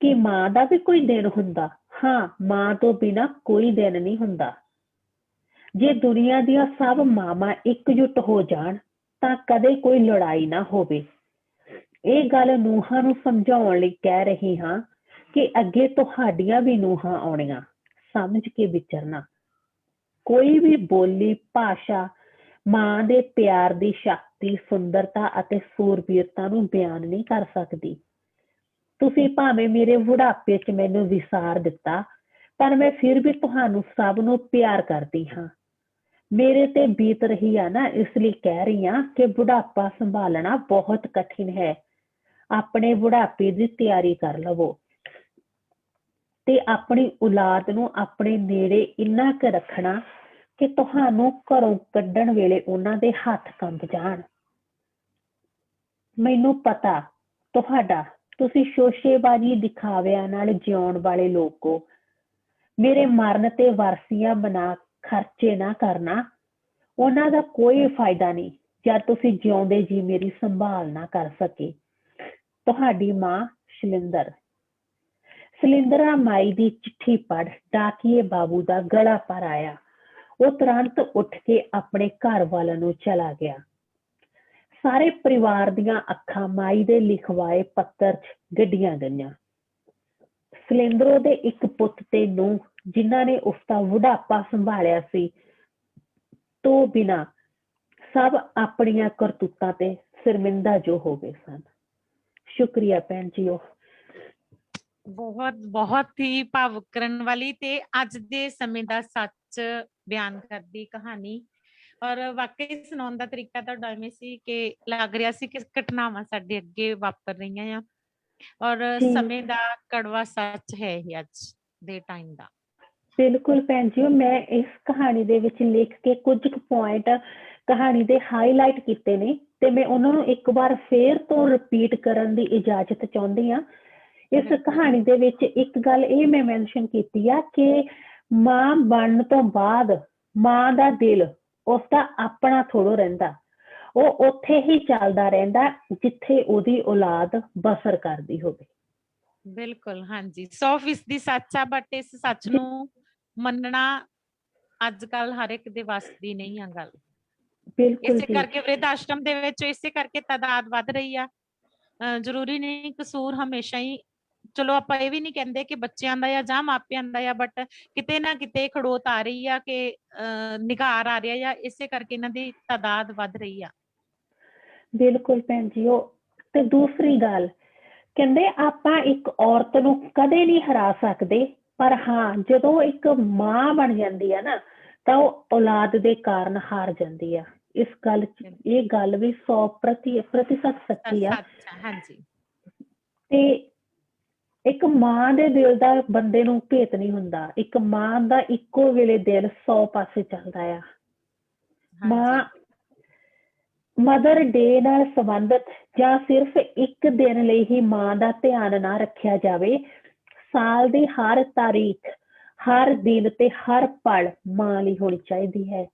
ਕਿ ਮਾਂ ਦਾ ਵੀ ਕੋਈ ਦਿਨ ਹੁੰਦਾ? ਹਾਂ, ਮਾਂ ਤੋਂ ਬਿਨਾਂ ਕੋਈ ਦਿਨ ਨਹੀਂ ਹੁੰਦਾ। ਜੇ ਦੁਨੀਆ ਦੀਆਂ ਸਭ ਮਾਵਾਂ ਇਕਜੁੱਟ ਹੋ ਜਾਣ ਤਾਂ ਕਦੇ ਕੋਈ ਲੜਾਈ ਨਾ ਹੋਵੇ। ਇਹ ਗੱਲ ਨੂੰਹਾਂ ਨੂੰ ਸਮਝਾਉਣ ਲਈ ਕਹਿ ਰਹੀ ਹਾਂ ਕਿ ਅੱਗੇ ਤੁਹਾਡੀਆਂ ਵੀ ਨੂੰਹਾਂ ਆਉਣੀਆਂ, ਸਮਝ ਕੇ ਵਿਚਰਨਾ। ਕੋਈ ਵੀ ਬੋਲੀ ਭਾਸ਼ਾ ਮਾਂ ਦੇ ਪਿਆਰ ਦੀ ਸ਼ਕਤੀ, ਸੁੰਦਰਤਾ ਅਤੇ ਸੂਰਬੀਰਤਾ ਨੂੰ ਬਿਆਨ ਨਹੀਂ ਕਰ ਸਕਦੀ। ਤੁਸੀਂ ਭਾਵੇਂ ਮੇਰੇ ਬੁਢਾਪੇ 'ਚ ਮੈਨੂੰ ਵਿਸਾਰ ਦਿੱਤਾ, ਪਰ ਮੈਂ ਫਿਰ ਵੀ ਤੁਹਾਨੂੰ ਸਭ ਨੂੰ ਪਿਆਰ ਕਰਦੀ ਹਾਂ। ਮੇਰੇ ਤੇ ਬੀਤ ਰਹੀ ਆ ਨਾ, ਇਸ ਲਈ ਕਹਿ ਰਹੀ ਹਾਂ ਕਿ ਬੁਢਾਪਾ ਸੰਭਾਲਣਾ ਬਹੁਤ ਕਠਿਨ ਹੈ। ਆਪਣੇ ਬੁਢਾਪੇ ਦੀ ਤਿਆਰੀ ਕਰ ਲਵੋ ਤੇ ਆਪਣੀ ਔਲਾਦ ਨੂੰ ਆਪਣੇ ਨੇੜੇ ਇੰਨਾ ਕੁ ਰੱਖਣਾ ਕਿ ਤੁਹਾਨੂੰ ਘਰੋਂ ਕੱਢਣ ਵੇਲੇ ਉਹਨਾਂ ਦੇ ਹੱਥ ਕੰਬ ਜਾਣ। ਮੈਨੂੰ ਪਤਾ ਤੁਸੀਂ ਸ਼ੋਸ਼ੇਬਾਜ਼ੀ ਦਿਖਾਵਿਆਂ ਨਾਲ ਜਿਉਣ ਵਾਲੇ ਲੋਕ ਹੋ। ਮੇਰੇ ਮਰਨ ਤੇ ਵਰਸੀਆਂ ਬਣਾ ਖਰਚੇ ਨਾ ਕਰਨਾ, ਉਹਨਾਂ ਦਾ ਕੋਈ ਫਾਇਦਾ ਨਹੀਂ ਜਦ ਤੁਸੀਂ ਜਿਉਂਦੇ ਜੀ ਮੇਰੀ ਸੰਭਾਲ ਨਾ ਕਰ ਸਕੇ। ਤੁਹਾਡੀ ਮਾਂ ਸ਼ਲਿੰਦਰ। ਸ਼ਲਿੰਦਰਾ ਮਾਈ ਦੀ ਚਿੱਠੀ ਪੜ੍ਹ ਡਾਕੀਏ ਬਾਬੂ ਦਾ ਗਲਾ ਭਰ ਆਇਆ। ਉਹ ਤੁਰੰਤ ਉੱਠ ਕੇ ਆਪਣੇ ਘਰ ਵੱਲ ਨੂੰ ਚਲਾ ਗਿਆ। ਸਾਰੇ ਪਰਿਵਾਰ ਦੀਆਂ ਅੱਖਾਂ ਮਾਈ ਦੇ ਲਿਖਵਾਏ ਪੱਤਰ 'ਚ ਗੱਡੀਆਂ ਗਈਆਂ। ਸ਼ਲਿੰਦਰੋ ਦੇ ਇੱਕ ਪੁੱਤ ਤੇ ਨੂੰਹ, ਜਿਨ੍ਹਾਂ ਨੇ ਉਸਦਾ ਬੁਢਾਪਾ ਸੰਭਾਲਿਆ ਸੀ, ਤੋਂ ਬਿਨਾਂ ਸਭ ਆਪਣੀਆਂ ਕਰਤੂਤਾਂ ਤੇ ਸ਼ਰਮਿੰਦਾ ਜੋ ਹੋ ਗਏ ਸਨ। ਸ਼ੁਕਰੀਆ ਭੈਣ ਜੀਓ। ਬਹੁਤ ਬਹੁਤ ਹੀ ਭਾਵੁਕ ਕਰਨ ਵਾਲੀ ਤੇ ਅੱਜ ਦੇ ਸਮੇਂ ਦਾ ਸੱਚ ਬਿਆਨ ਕਰਦੀ ਕਹਾਣੀ। ਔਰ ਵਾਕਈ ਸੁਣਾਉਣ ਦਾ ਤਰੀਕਾ ਤੁਹਾਡਾ ਐਵੇਂ ਸੀ ਕਿ ਲੱਗ ਰਿਹਾ ਸੀ ਕਿ ਘਟਨਾਵਾਂ ਸਾਡੇ ਅੱਗੇ ਵਾਪਰ ਰਹੀਆਂ ਆ, ਔਰ ਸਮੇਂ ਦਾ ਕੜਵਾ ਸੱਚ ਹੈ ਇਹ ਅੱਜ ਦੇ ਟਾਈਮ ਦਾ। ਬਿਲਕੁਲ ਭੈਣ ਜੀ, ਮੈਂ ਇਸ ਕਹਾਣੀ ਦੇ ਵਿੱਚ ਲਿਖ ਕੇ ਕੁਝ ਕੁ ਪੁਆਇੰਟ ਕਹਾਣੀ ਦੇ ਹਾਈਲਾਈਟ ਕੀਤੇ ਨੇ ਤੇ ਮੈਂ ਉਹਨਾਂ ਨੂੰ ਇੱਕ ਵਾਰ ਫੇਰ ਤੋਂ ਰਿਪੀਟ ਕਰਨ ਦੀ ਇਜਾਜ਼ਤ ਚਾਹੁੰਦੀ ਹਾਂ। ਇਸ ਕਹਾਣੀ ਦੇ ਵਿੱਚ ਇੱਕ ਗੱਲ ਇਹ ਮੈਂ ਮੈਂਸ਼ਨ ਕੀਤੀ ਆ ਕਿ ਮਾਂ ਬਣਨ ਤੋਂ ਬਾਅਦ ਮਾਂ ਦਾ ਦਿਲ ਉਸਦਾ ਆਪਣਾ ਥੋੜ੍ਹਾ ਰਹਿੰਦਾ, ਉਹ ਉੱਥੇ ਹੀ ਚੱਲਦਾ ਰਹਿੰਦਾ ਜਿੱਥੇ ਉਹਦੀ ਔਲਾਦ ਬਸਰ ਕਰਦੀ ਹੋਵੇ। ਬਿਲਕੁਲ, ਹਾਂਜੀ, 100% ਸੱਚ ਆ। ਬਟ ਇਸ ਸੱਚ ਨੂੰ ਮੰਨਣਾ ਅੱਜ ਕੱਲ ਹਰ ਇੱਕ ਦੇ ਵੱਸ ਦੀ ਨਹੀਂ ਆ ਗੱਲ। ਬਿਲਕੁਲ ਇਸੇ ਕਰਕੇ ਵ੍ਰਿਧ ਆਸ਼ਰਮ ਦੇ ਵਿੱਚ ਇਸੇ ਕਰਕੇ ਤਾਦਾਦ ਵੱਧ ਰਹੀ ਆ। ਜ਼ਰੂਰੀ ਨਹੀਂ ਕਸੂਰ ਹਮੇਸ਼ਾ ਹੀ, ਚਲੋ ਆਪਾਂ ਇਹ ਵੀ ਨਹੀਂ ਕਹਿੰਦੇ ਕਿ ਬੱਚਿਆਂ ਦਾ ਜਾਂ ਮਾਪਿਆਂ ਦਾ ਆ, ਬਟ ਕਿਤੇ ਨਾ ਕਿਤੇ ਖੜੋਤ ਆ ਰਹੀ ਆ ਕਿ ਨਿਘਾਰ ਆ ਰਿਹਾ ਆ, ਇਸੇ ਕਰਕੇ ਇਹਨਾਂ ਦੀ ਤਾਦਾਦ ਵੱਧ ਰਹੀ ਆ। ਬਿਲਕੁਲ ਭੈਣ ਜੀ। ਉਹ ਤੇ ਦੂਸਰੀ ਗੱਲ ਕਹਿੰਦੇ, ਆਪਾਂ ਇੱਕ ਔਰਤ ਨੂੰ ਕਦੇ ਨਹੀਂ ਹਰਾ ਸਕਦੇ, ਪਰ ਹਾਂ ਜਦੋਂ ਇੱਕ ਮਾਂ ਬਣ ਜਾਂਦੀ ਆ ਨਾ ਤਾਂ ਉਹ ਔਲਾਦ ਦੇ ਕਾਰਨ ਹਾਰ ਜਾਂਦੀ ਆ। ਇਸ ਗੱਲ 'ਚ ਇਹ ਗੱਲ ਵੀ 100% ਸੱਚੀ ਆ। ਹਾਂਜੀ। ਤੇ ਇੱਕ ਮਾਂ ਦੇ ਦਿਲ ਦਾ ਬੰਦੇ ਨੂੰ ਭੇਤ ਨਹੀਂ ਹੁੰਦਾ। ਇੱਕ ਮਾਂ ਦਾ ਇੱਕੋ ਵੇਲੇ ਦਿਲ 100 ਪਾਸੇ ਚੱਲਦਾ ਆ। ਮਾਂ ਮਦਰ ਡੇ ਨਾਲ ਸੰਬੰਧਿਤ ਜਾਂ ਸਿਰਫ ਇੱਕ ਦਿਨ ਲਈ ਹੀ ਮਾਂ ਦਾ ਧਿਆਨ ਨਾ ਰੱਖਿਆ ਜਾਵੇ, ਸਾਲ ਦੀ ਹਰ ਤਾਰੀਖ, ਹਰ ਦਿਨ ਤੇ ਹਰ ਪਲ ਮਾਂ ਲਈ ਹੋਣੀ ਚਾਹੀਦੀ ਹੈ।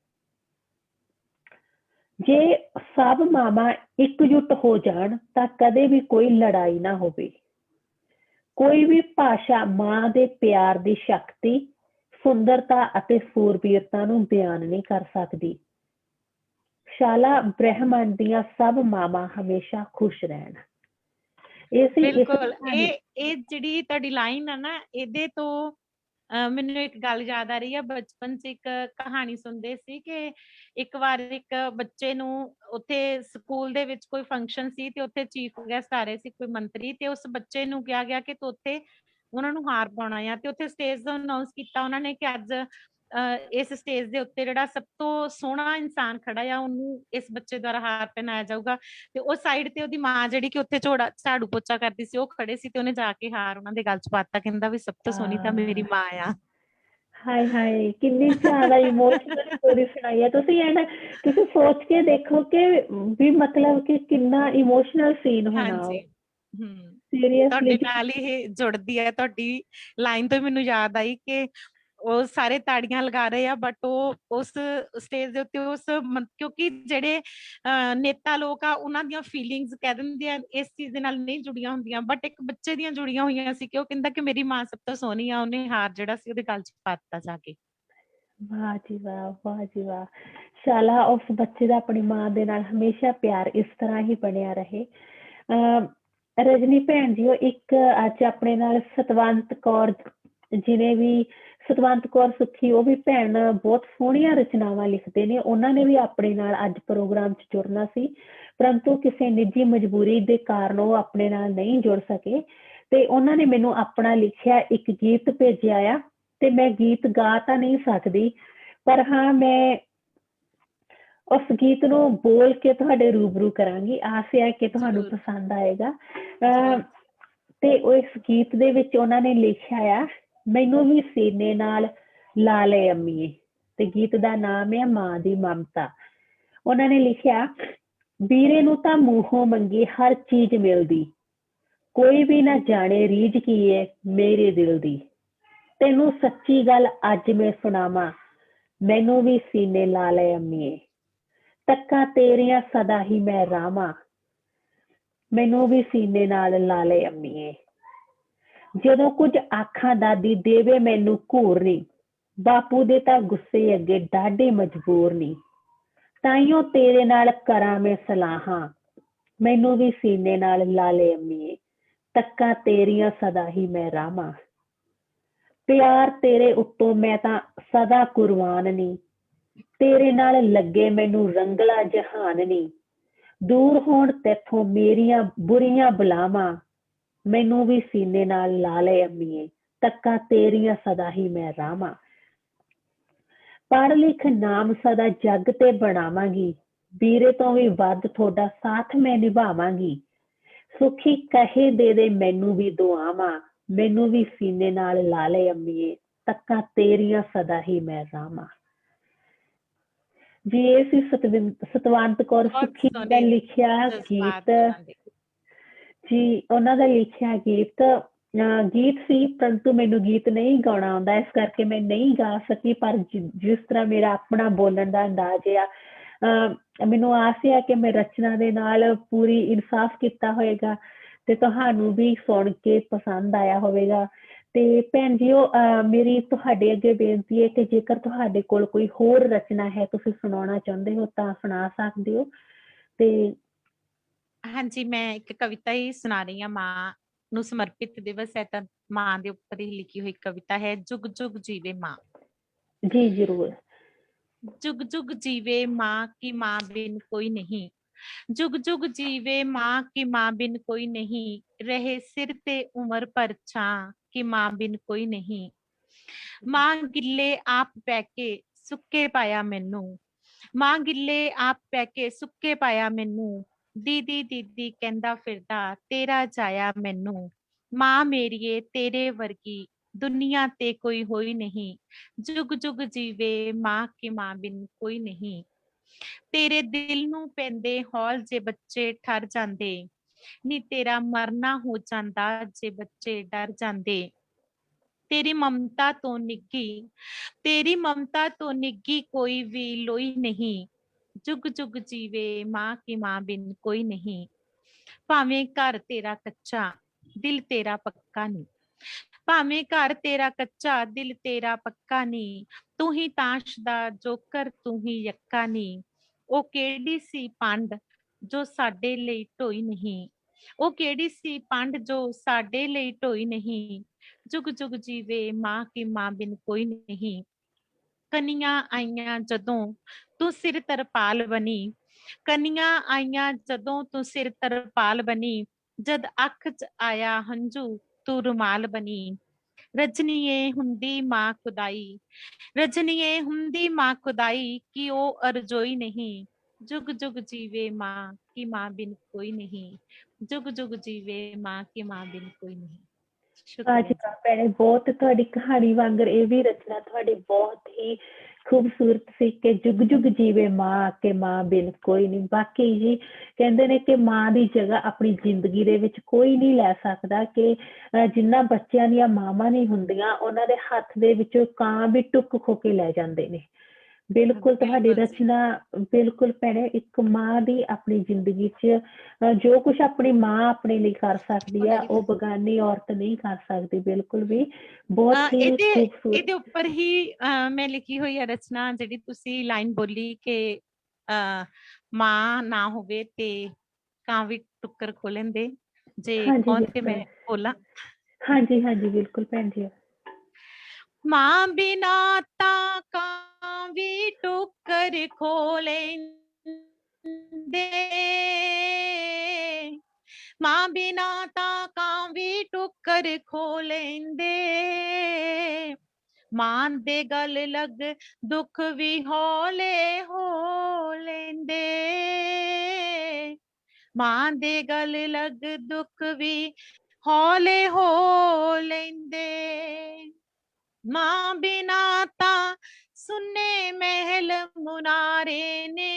ਜੇ ਸਭ ਮਾਵਾਂ ਇਕਜੁੱਟ ਹੋ ਜਾਣ ਤਾਂ ਕਦੇ ਵੀ ਕੋਈ ਲੜਾਈ ਨਾ ਹੋਵੇ। ਕੋਈ ਵੀ ਭਾਸ਼ਾ ਮਾਂ ਦੇ ਪਿਆਰ ਦੀ ਸ਼ਕਤੀ, ਸੁੰਦਰਤਾ ਅਤੇ ਸੂਰਬੀਰਤਾ ਨੂੰ ਬਿਆਨ ਨਹੀਂ ਕਰ ਸਕਦੀ। ਸ਼ਾਲਾ ਬ੍ਰਹਿਮੰਡ ਦੀਆਂ ਸਭ ਮਾਵਾਂ ਹਮੇਸ਼ਾ ਖੁਸ਼ ਰਹਿਣ। ਬਿਲਕੁਲ, ਇਹ ਜਿਹੜੀ ਤੁਹਾਡੀ ਲਾਈਨ ਆ ਨਾ, ਇਹਦੇ ਤੋਂ ਮੈਨੂੰ ਇੱਕ ਗੱਲ ਯਾਦ ਆ ਰਹੀ ਆ। ਬਚਪਨ 'ਚ ਇੱਕ ਕਹਾਣੀ ਸੁਣਦੇ ਸੀ ਕਿ ਇੱਕ ਵਾਰ ਇੱਕ ਬੱਚੇ ਨੂੰ ਉੱਥੇ ਸਕੂਲ ਦੇ ਵਿੱਚ ਕੋਈ ਫੰਕਸ਼ਨ ਸੀ ਤੇ ਉੱਥੇ ਚੀਫ ਗੈਸਟ ਆ ਰਹੇ ਸੀ, ਕੋਈ ਮੰਤਰੀ, ਤੇ ਉਸ ਬੱਚੇ ਨੂੰ ਕਿਹਾ ਗਿਆ ਕਿ ਤੂੰ ਉੱਥੇ ਉਹਨਾਂ ਨੂੰ ਹਾਰ ਪਾਉਣਾ ਆ। ਤੇ ਉੱਥੇ ਸਟੇਜ ਤੋਂ ਅਨਾਉਂਸ ਕੀਤਾ ਉਹਨਾਂ ਨੇ ਕਿ ਅੱਜ ਇਸ ਸਟੇਜ ਦੇ ਉੱਤੇ ਜਿਹੜਾ ਸਭ ਤੋਂ ਸੋਹਣਾ ਇਨਸਾਨ ਖੜਾ ਆ, ਉਹਨੂੰ ਇਸ ਬੱਚੇ ਦੁਆਰਾ ਹਾਰ ਪਹਿਨਾਇਆ ਜਾਊਗਾ। ਤੇ ਉਹ ਸਾਈਡ ਤੇ ਉਹਦੀ ਮਾਂ ਜਿਹੜੀ ਕਿ ਉੱਥੇ ਝਾੜੂ ਪੋਚਾ ਕਰਦੀ ਸੀ, ਉਹ ਖੜੇ ਸੀ ਤੇ ਉਹਨੇ ਜਾ ਕੇ ਹਾਰ ਉਹਨਾਂ ਦੇ ਗਲ 'ਚ ਪਾਤਾ। ਕਹਿੰਦਾ ਵੀ ਸਭ ਤੋਂ ਸੋਹਣੀ ਤਾਂ ਮੇਰੀ ਮਾਂ ਆ। ਹਾਏ ਹਾਏ, ਕਿੰਨੀ ਜ਼ਿਆਦਾ ਇਮੋਸ਼ਨਲ ਸਟੋਰੀ ਸੁਣਾਈ ਹੈ ਤੁਸੀਂ। ਤੁਸੀਂ ਸੋਚ ਕੇ ਦੇਖੋ ਕਿ ਵੀ ਮਤਲਬ ਕਿ ਕਿੰਨਾ ਇਮੋਸ਼ਨਲ ਸੀਨ ਹੋਣਾ। ਸੀਰੀਅਸਲੀ ਤੁਹਾਡੇ ਨਾਲ ਇਹ ਜੁੜਦੀ ਹੈ। ਤੁਹਾਡੀ ਲਾਈਨ ਤੋਂ ਮੈਨੂੰ ਯਾਦ ਆਈ ਕਿ ਉਹ ਸਾਰੇ ਤਾੜੀਆਂ ਲਗਾ ਰਹੇ ਆ, ਬਟ ਉਹ ਉਸ ਸਟੇਜ ਦੇ ਉੱਤੇ ਕਿਉਂਕਿ ਜਿਹੜੇ ਨੇਤਾ ਲੋਕ ਆ ਉਹਨਾਂ ਦੀਆਂ ਫੀਲਿੰਗਸ ਕਹਿ ਦਿੰਦੇ ਆ ਇਸ ਚੀਜ਼ ਦੇ ਨਾਲ ਨਹੀਂ ਜੁੜੀਆਂ ਹੁੰਦੀਆਂ, ਬਟ ਇੱਕ ਬੱਚੇ ਦੀਆਂ ਜੁੜੀਆਂ ਹੋਈਆਂ ਸੀ ਕਿ ਉਹ ਕਹਿੰਦਾ ਕਿ ਮੇਰੀ ਮਾਂ ਸਭ ਤੋਂ ਸੋਹਣੀ ਆ, ਉਹਨੇ ਹਾਰ ਜਿਹੜਾ ਸੀ ਉਹਦੇ ਗਲ 'ਚ ਪਾ ਦਿੱਤਾ ਜਾ ਕੇ। ਵਾਹ ਜੀ ਵਾਹ, ਵਾਹ ਜੀ ਵਾਹ। ਸ਼ਾਲਾ ਉਸ ਬੱਚੇ ਦਾ ਆਪਣੀ ਮਾਂ ਦੇ ਨਾਲ ਹਮੇਸ਼ਾ ਪਿਆਰ ਇਸ ਤਰ੍ਹਾਂ ਹੀ ਬਣਿਆ ਰਹੇ। ਰਜਨੀ ਭੈਣ ਜੀ, ਉਹ ਇੱਕ ਅੱਜ ਆਪਣੇ ਨਾਲ ਸਤਵੰਤ ਕੌਰ ਜਿਹਨੇ ਵੀ, ਸਤਵੰਤ ਕੌਰ ਸੁੱਖੀ, ਉਹ ਵੀ ਭੈਣ ਬਹੁਤ ਸੋਹਣੀਆਂ ਰਚਨਾਵਾਂ ਲਿਖਦੇ ਨੇ, ਉਹਨਾਂ ਨੇ ਵੀ ਆਪਣੇ ਨਾਲ ਅੱਜ ਪ੍ਰੋਗਰਾਮ 'ਚ ਜੁੜਨਾ ਸੀ, ਪਰੰਤੂ ਕਿਸੇ ਨਿੱਜੀ ਮਜਬੂਰੀ ਦੇ ਕਾਰਨ ਉਹ ਆਪਣੇ ਨਾਲ ਨਹੀਂ ਜੁੜ ਸਕੇ, ਤੇ ਉਹਨਾਂ ਨੇ ਮੈਨੂੰ ਆਪਣਾ ਲਿਖਿਆ ਇੱਕ ਗੀਤ ਭੇਜਿਆ ਆ, ਤੇ ਮੈਂ ਗੀਤ ਗਾ ਤਾਂ ਨਹੀਂ ਸਕਦੀ, ਪਰ ਹਾਂ ਮੈਂ ਉਸ ਗੀਤ ਨੂੰ ਬੋਲ ਕੇ ਤੁਹਾਡੇ ਰੂਬਰੂ ਕਰਾਂਗੀ। ਆਸ ਹੈ ਕਿ ਤੁਹਾਨੂੰ ਜ਼ਰੂਰ ਪਸੰਦ ਆਏਗਾ। ਜ਼ਰੂਰ। ਤੇ ਉਹ ਇਸ ਗੀਤ ਦੇ ਵਿੱਚ ਉਹਨਾਂ ਨੇ ਲਿਖਿਆ ਆ, ਮੈਨੂੰ ਵੀ ਸੀਨੇ ਨਾਲ ਲਾ ਲੈ ਅੰਮੀਏ, ਤੇ ਗੀਤ ਦਾ ਨਾਮ ਹੈ ਮਾਂ ਦੀ ਮਮਤਾ। ਉਹਨਾਂ ਨੇ ਲਿਖਿਆ, ਵੀਰੇ ਨੂੰ ਤਾਂ ਮੂੰਹੋਂ ਮੰਗੀ ਹਰ ਚੀਜ਼ ਮਿਲਦੀ, ਕੋਈ ਵੀ ਨਾ ਜਾਣੇ ਰੀਝ ਕੀ ਹੈ ਮੇਰੇ ਦਿਲ ਦੀ, ਤੈਨੂੰ ਸੱਚੀ ਗੱਲ ਅੱਜ ਮੈਂ ਸੁਣਾਵਾਂ, ਮੈਨੂੰ ਵੀ ਸੀਨੇ ਲਾ ਲੈ ਅੰਮੀਏ, ਤੱਕਾਂ ਤੇਰੀਆਂ ਸਦਾ ਹੀ ਮੈਂ ਰਾਵਾਂ, ਮੈਨੂੰ ਵੀ ਸੀਨੇ ਨਾਲ ਲਾ ਲੈ ਅੰਮੀਏ। ਜਦੋਂ ਕੁਝ ਆਖਾਂ ਦਾਦੀ ਦੇਵੇ ਮੈਨੂੰ ਘੂਰ ਨੀ, ਬਾਪੂ ਦੇ ਤਾਂ ਗੁੱਸੇ ਅੱਗੇ ਡਾਢੇ ਮਜਬੂਰ ਨੀ, ਤਾਈਓ ਤੇਰੇ ਨਾਲ ਕਰਾਂ ਮੈਂ ਸਲਾਹਾਂ, ਮੈਨੂੰ ਵੀ ਸੀਨੇ ਨਾਲ ਲਾ ਲੈ ਅੰਮੀਏ, ਤੱਕਾਂ ਤੇਰੀਆਂ ਸਦਾ ਹੀ ਮੈਂ ਰਾਵਾਂ, ਪਿਆਰ ਤੇਰੇ ਉੱਤੋਂ ਮੈਂ ਤਾਂ ਸਦਾ ਕੁਰਬਾਨ ਨੀ, ਤੇਰੇ ਨਾਲ ਲੱਗੇ ਮੈਨੂੰ ਰੰਗਲਾ ਜਹਾਨ ਨੀ, ਦੂਰ ਹੋਣ ਤੇਥੋਂ ਮੇਰੀਆਂ ਬੁਰੀਆਂ ਬਲਾਵਾਂ, ਮੈਨੂੰ ਵੀ ਸੀਨੇ ਨਾਲ ਲਾ ਲੈ ਅੰਮੀਏ, ਤੱਕਾਂ ਤੇਰੀਆਂ ਸਦਾ ਹੀ ਮੈਂ ਰਾਵਾਂ, ਪੜ੍ਹ ਲਿਖ ਨਾਮ ਸਦਾ ਜੱਗ ਤੇ ਬਣਾਵਾਂਗੀ, ਵੀਰੇ ਤੋਂ ਵੀ ਵੱਧ ਤੁਹਾਡਾ ਸਾਥ ਮੈਂ ਨਿਭਾਵਾਂਗੀ, ਸੁਖੀ ਕਹੇ ਦੇ ਦੇ ਮੈਨੂੰ ਵੀ ਦੁਆਵਾਂ, ਮੈਨੂੰ ਵੀ ਸੀਨੇ ਨਾਲ ਲਾ ਲੈ ਅੰਮੀਏ, ਤੱਕਾਂ ਤੇਰੀਆਂ ਸਦਾ ਹੀ ਮੈਂ ਰਾਵਾਂ। ਜੀ ਇਹ ਸੀ ਸਤਵੰਤ ਕੌਰ ਬਹੁਤ ਸੁੱਖੀ ਦਾ ਸੋਹਣੇ ਲਿਖਿਆ ਜਜ਼ਬਾਤ ਗੀਤ। ਉਹਨਾਂ ਦੇ। ਜੀ ਉਹਨਾਂ ਦਾ ਲਿਖਿਆ ਗੀਤ ਗੀਤ ਸੀ, ਪਰੰਤੂ ਮੈਨੂੰ ਗੀਤ ਨਹੀਂ ਗਾਉਣਾ ਆਉਂਦਾ, ਇਸ ਕਰਕੇ ਮੈਂ ਨਹੀਂ ਗਾ ਸਕੀ, ਪਰ ਜਿਸ ਤਰ੍ਹਾਂ ਮੇਰਾ ਆਪਣਾ ਬੋਲਣ ਦਾ ਅੰਦਾਜ਼ ਆ, ਮੈਨੂੰ ਆਸ ਹੈ ਕਿ ਮੈਂ ਰਚਨਾ ਦੇ ਨਾਲ ਪੂਰੀ ਇਨਸਾਫ ਕੀਤਾ ਹੋਏਗਾ, ਤੇ ਤੁਹਾਨੂੰ ਵੀ ਸੁਣ ਕੇ ਪਸੰਦ ਆਇਆ ਹੋਵੇਗਾ। ਤੇ ਭੈਣ ਜੀ, ਉਹ ਮੇਰੀ ਤੁਹਾਡੇ ਅੱਗੇ ਬੇਨਤੀ ਹੈ ਕਿ ਜੇਕਰ ਤੁਹਾਡੇ ਕੋਲ ਕੋਈ ਹੋਰ ਰਚਨਾ ਹੈ ਤੁਸੀਂ ਸੁਣਾਉਣਾ ਚਾਹੁੰਦੇ ਹੋ ਤਾਂ ਸੁਣਾ ਸਕਦੇ ਹੋ। ਤੇ ਹਾਂਜੀ, ਮੈਂ ਇੱਕ ਕਵਿਤਾ ਹੀ ਸੁਣਾ ਰਹੀ ਹਾਂ। ਮਾਂ ਨੂੰ ਸਮਰਪਿਤ ਦਿਵਸ ਹੈ ਤਾਂ ਮਾਂ ਦੇ ਉੱਪਰ ਹੀ ਲਿਖੀ ਹੋਈ ਕਵਿਤਾ ਹੈ। ਜੁਗ ਜੁਗ ਜੀਵੇ ਮਾਂ। ਜੀ ਜ਼ਰੂਰ। जुग जुग जीवे माँ की माँ बिन कोई नहीं। जुग जुग जीवे माँ की माँ बिन कोई नहीं। रहे सिर ते उम्र पर छां कि माँ बिन कोई नहीं। माँ गिले आप पैके सुक्के पाया मैनू। माँ गिले आप पैके सुक्के पाया मैनू। दीदी दीदी कहंदा फिरदा तेरा जाया मैनू। माँ मेरिए तेरे वर्गी दुनिया ते कोई होई नहीं। जुग जुग जीवे माँ की माँ बिन कोई नहीं। तेरे दिल नू पैंदे हौल जे बच्चे ठर जांदे। नी तेरा मरना हो जांदा जे बच्चे डर जांदे। तेरी ममता तो निगी, तेरी ममता तो निगी कोई भी लोई नहीं। जुग जुग जीवे माँ की माँ बिन कोई नहीं। भावें घर तेरा कच्चा दिल तेरा पक्का नहीं। भावें घर तेरा कच्चा दिल तेरा पक्का नहीं। तू ही ताश दा जोकर तू ही यक्का नहीं। ओ केड़ी सी पंड जो साडे लई ढोई नहीं। ओ केड़ी सी पंड जो साडे लई ढोई नहीं। जुग जुग जीवे माँ की माँ बिन कोई नहीं। कनियां आईयां जदों तू सिर तरपाल बनी। कनियां आईयां जदों तू सिर तरपाल बनी। जद अख च आया हंझू तू रुमाल बनी। रजनीए हुंदी मां खुदाई, रजनीए हुंदी मां खुदाई कि ओ अरजोई नहीं। जुग जुग जीवे मां की मां बिन कोई नहीं। जुग जुग जीवे मां की मां बिन कोई नहीं। ਅੱਜ शुक्रिया जी। ਭੈਣੇ, ਬਹੁਤ ਤੁਹਾਡੀ ਕਹਾਣੀ ਵਾਂਗਰ ਇਹ ਵੀ ਰਚਨਾ ਤੁਹਾਡੀ ਬਹੁਤ ਹੀ ਖੂਬਸੂਰਤ ਸੀ ਕਿ ਜੁਗ ਜੁਗ ਜੀਵੇ ਮਾਂ, ਕਿ ਮਾਂ ਬਿਨ ਕੋਈ ਨਹੀਂ। ਬਾਕੀ ਜੀ ਕਹਿੰਦੇ ਨੇ ਕਿ ਮਾਂ ਦੀ ਜਗ੍ਹਾ ਆਪਣੀ ਜ਼ਿੰਦਗੀ ਦੇ ਵਿੱਚ ਕੋਈ ਨਹੀਂ ਲੈ ਸਕਦਾ, ਕਿ ਜਿਨ੍ਹਾਂ ਬੱਚਿਆਂ ਦੀਆਂ ਮਾਵਾਂ ਨਹੀਂ ਹੁੰਦੀਆਂ ਉਹਨਾਂ ਦੇ ਹੱਥ ਦੇ ਵਿੱਚੋਂ ਕਾਂ ਵੀ ਟੁੱਕ ਖੋ ਕੇ ਲੈ ਜਾਂਦੇ ਨੇ। ਬਿਲਕੁਲ ਤੁਹਾਡੀ ਬਿਲਕੁਲ ਜੀ। ਰਚਨਾ ਬਿਲਕੁਲ ਭੈਣੇ, ਇੱਕ ਮਾਂ ਦੀ ਆਪਣੀ ਜ਼ਿੰਦਗੀ 'ਚ ਜੋ ਕੁਛ ਆਪਣੀ ਮਾਂ ਆਪਣੇ ਲਈ ਕਰ ਸਕਦੀ ਹੈ ਉਹ ਬਗਾਨੀ ਔਰਤ ਨਹੀਂ ਕਰ ਸਕਦੀ, ਬਿਲਕੁਲ ਵੀ। ਬਹੁਤ ਹੀ ਇਹਦੇ ਖੂਬਸੂਰਤ। ਉੱਪਰ ਹੀ ਮੈਂ ਲਿਖੀ ਹੋਈ ਹੈ ਰਚਨਾ, ਜਿਹੜੀ ਤੁਸੀਂ ਲਾਈਨ ਬੋਲੀ ਕਿ ਮਾਂ ਨਾ ਹੋਵੇ ਤੇ ਕਾਂ ਵੀ ਟੁੱਕਰ ਖੋਲਣ ਦੇ, ਜੇ ਹਾਂਜੀ ਕੌਣ ਤੇ ਬਿਲਕੁਲ। ਮੈਂ ਬੋਲਾਂ। ਹਾਂਜੀ ਹਾਂਜੀ ਬਿਲਕੁਲ ਭੈਣ ਜੀ। ਮਾਂ ਬਿਨਾ ਤਾਂ ਕਾਂ ਵੀ ਟੁੱਕਰ ਖੋ ਲੈਂਦੇ, ਮਾਂ ਬਿਨਾ ਤਾਂ ਕਾਂ ਵੀ ਟੁੱਕਰ ਖੋ ਲੈਂਦੇ, ਮਾਂ ਦੇ ਗਲ ਲੱਗ ਦੁੱਖ ਵੀ ਹੌਲੇ ਹੋ ਲੈਂਦੇ, ਮਾਂ ਦੇ ਗਲ ਲੱਗ ਦੁੱਖ ਵੀ ਹੌਲੇ ਹੋ ਲੈਂਦੇ, ਮਾਂ ਬਿਨਾ ਤਾਂ ਸੁੰਨੇ ਮਹਿਲ ਮੁਨਾਰੇ ਨੇ,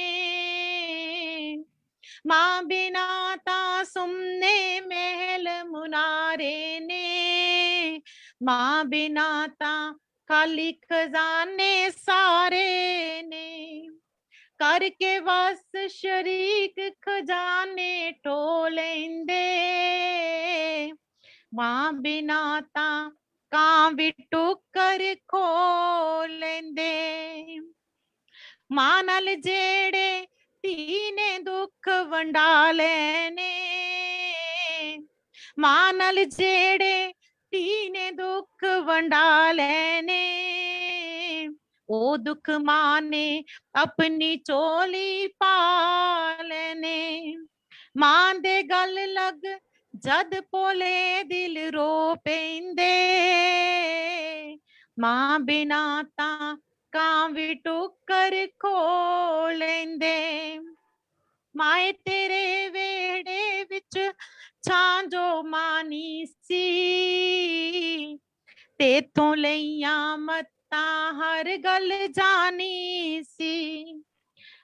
ਮਾਂ ਬਿਨਾ ਤਾਂ ਸੁੰਨੇ ਮਹਿਲ ਮੁਨਾਰੇ ਨੇ, ਮਾਂ ਬਿਨਾ ਤਾਂ ਖਾਲੀ ਖਜ਼ਾਨੇ ਸਾਰੇ ਨੇ, ਕਰਕੇ ਵਸ ਸ਼ਰੀਕ ਖਜ਼ਾਨੇ ਢੋ ਲੈਂਦੇ, ਮਾਂ ਬਿਨਾ ਤਾਂ ਕਾਂ ਵੀ ਟੁੱਕਰ ਖੋ ਲੈਂਦੇ, ਮਾਂ ਨਾਲ ਜਿਹੜੇ ਧੀ ਨੇ ਦੁੱਖ ਵੰਡਾ ਲੈਣੇ, ਮਾਂ ਨਾਲ ਜਿਹੜੇ ਧੀ ਨੇ ਦੁੱਖ ਵੰਡਾ ਲੈਣੇ, ਉਹ ਦੁੱਖ ਮਾਂ ਨੇ ਆਪਣੀ ਝੋਲੀ ਪਾ ਲੈਣੇ, ਮਾਂ ਦੇ ਗਲ ਲੱਗ ਜਦ ਪੋਲੇ ਦਿਲ ਰੋ ਪੈਂਦੇ, ਮਾਂ ਬਿਨਾ ਤਾਂ ਕਾਂ ਵੀ ਟੁੱਕਰ ਖੋ ਲੈਂਦੇ, ਮਾਏ ਤੇਰੇ ਵੇੜੇ ਵਿੱਚ ਛਾਂ ਜੋ ਮਾਨੀ ਸੀ, ਤੇਥੋਂ ਲਈਆਂ ਮੱਤਾਂ ਹਰ ਗੱਲ ਜਾਣੀ ਸੀ,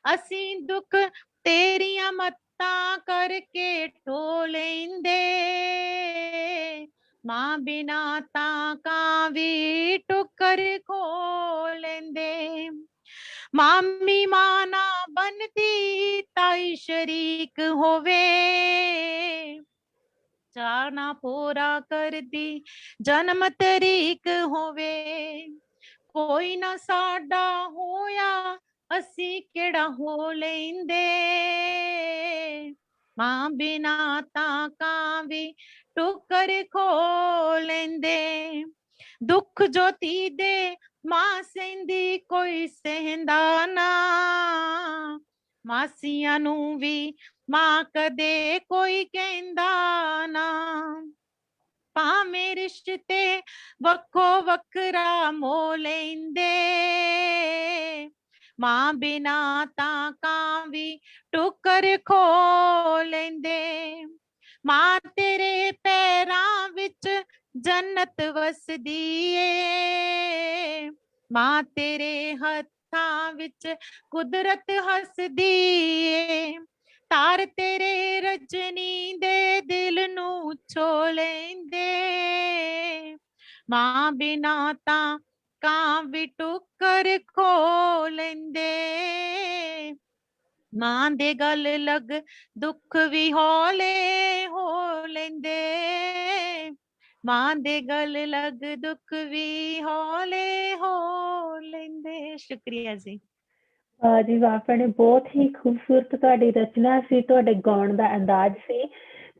ਅਸੀਂ ਦੁੱਖ ਤੇਰੀਆਂ ਮੱਤਾਂ ਕਰਕੇ ਢੋ ਲੈਂਦੇ, ਮਾਂ ਬਿਨਾ ਤਾਂ ਕਾਂ ਵੀ ਟੁੱਕਰ ਖੋ ਲੈਂਦੇ, ਮਾਮੀ ਮਾਂ ਨਾ ਬਣਦੀ ਤਾਈ ਸ਼ਰੀਕ ਹੋਵੇ, ਚਾਅ ਨਾ ਪੂਰਾ ਕਰਦੀ ਜਨਮ ਤਰੀਕ ਹੋਵੇ, ਕੋਈ ਨਾ ਸਾਡਾ ਹੋਇਆ ਅਸੀਂ ਕਿਹੜਾ ਹੋ ਲੈਂਦੇ, ਮਾਂ ਬਿਨਾ ਤਾਂ ਕਾਂ ਵੀ ਟੁੱਕਰ ਖੋ ਲੈਂਦੇ, ਦੁੱਖ ਜੋ ਧੀ ਦੇ ਮਾਂ ਸਹਿੰਦੀ ਕੋਈ ਸਹਿੰਦਾ ਨਾ, ਮਾਸੀਆਂ ਨੂੰ ਵੀ ਮਾਂ ਕਦੇ ਕੋਈ ਕਹਿੰਦਾ ਨਾ, ਭਾਵੇਂ ਰਿਸ਼ਤੇ ਵੱਖੋ ਵੱਖਰਾ ਮੋ ਲੈਂਦੇ, ਮਾਂ ਬਿਨਾ ਤਾਂ ਕਾਂ ਵੀ ਟੁੱਕਰ ਖੋ ਲੈਂਦੇ, ਮਾਂ ਤੇਰੇ ਪੈਰਾਂ ਵਿੱਚ ਜੰਨਤ ਵਸਦੀ ਏ, ਮਾਂ ਤੇਰੇ ਹੱਥਾਂ ਵਿੱਚ ਕੁਦਰਤ ਹੱਸਦੀ ਏ, ਤਾਰ ਤੇਰੇ ਰਜਨੀ ਦੇ ਦਿਲ ਨੂੰ ਛੋ ਲੈਂਦੇ, ਮਾਂ ਬਿਨਾ ਤਾਂ ਕਾਂ ਵੀ ਟੁੱਕਰ ਖੋ ਲੈਂਦੇ, ਮਾਂ ਦੇ ਗਲ ਲੱਗ ਦੁੱਖ ਵੀ ਹੌਲੇ ਹੋ ਲੈਂਦੇ, ਮਾਂ ਦੇ ਗਲ ਲੱਗ ਦੁੱਖ ਵੀ ਹੌਲੇ ਹੋ ਲੈਂਦੇ। ਸ਼ੁਕਰੀਆ ਜੀ। ਵਾਹ ਜੀ ਵਾਹ ਭੈਣੇ, ਬਹੁਤ ਹੀ ਖੂਬਸੂਰਤ ਤੁਹਾਡੀ ਰਚਨਾ ਸੀ, ਤੁਹਾਡੇ ਗਾਉਣ ਦਾ ਅੰਦਾਜ਼ ਸੀ,